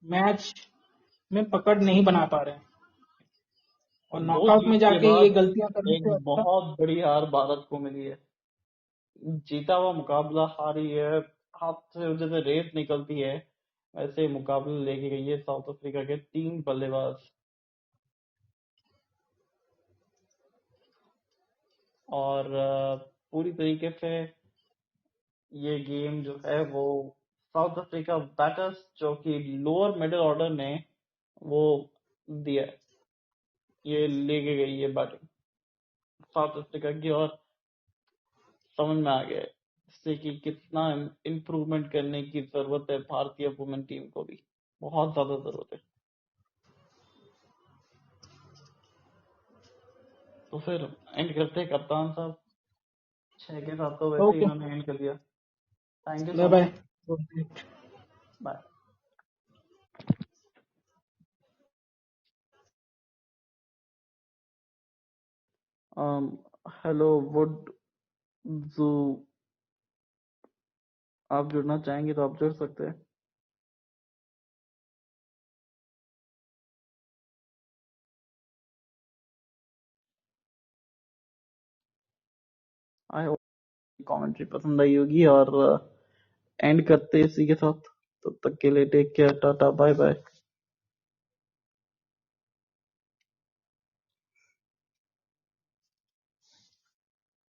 मैच में पकड़ नहीं बना पा रहे हैं। और दो नॉकआउट में जीत के जाके ये बाद गलतियां करने एक से अच्छा। बहुत बड़ी हार भारत को मिली है। जीता हुआ मुकाबला हारी है, हाथ से जैसे रेत निकलती है, ऐसे मुकाबले लेके गई है साउथ अफ्रीका के 3 बल्लेबाज। और पूरी तरीके से ये गेम जो है वो साउथ अफ्रीका बैटर्स जो कि लोअर मिडिल ऑर्डर ने वो दिया, ये लेके गई है बैटिंग साउथ अफ्रीका की। और समझ में आ गया है इससे कि कितना इम्प्रूवमेंट करने की जरूरत है भारतीय वुमेन टीम को भी, बहुत ज्यादा जरूरत है। तो फिर एंड करते हैं कप्तान साहब, 6 के साथ तो वैसे ही ओके, इन्होंने एंड कर दिया। Thank you bye so bye. Much. Bye. Hello would you, आप जुड़ना चाहेंगे तो आप जुड़ सकते हैं। आई होप कमेंट्री पसंद आई होगी, और एंड करते हैं इसी के साथ। तब तक के लिए take care, tata bye bye.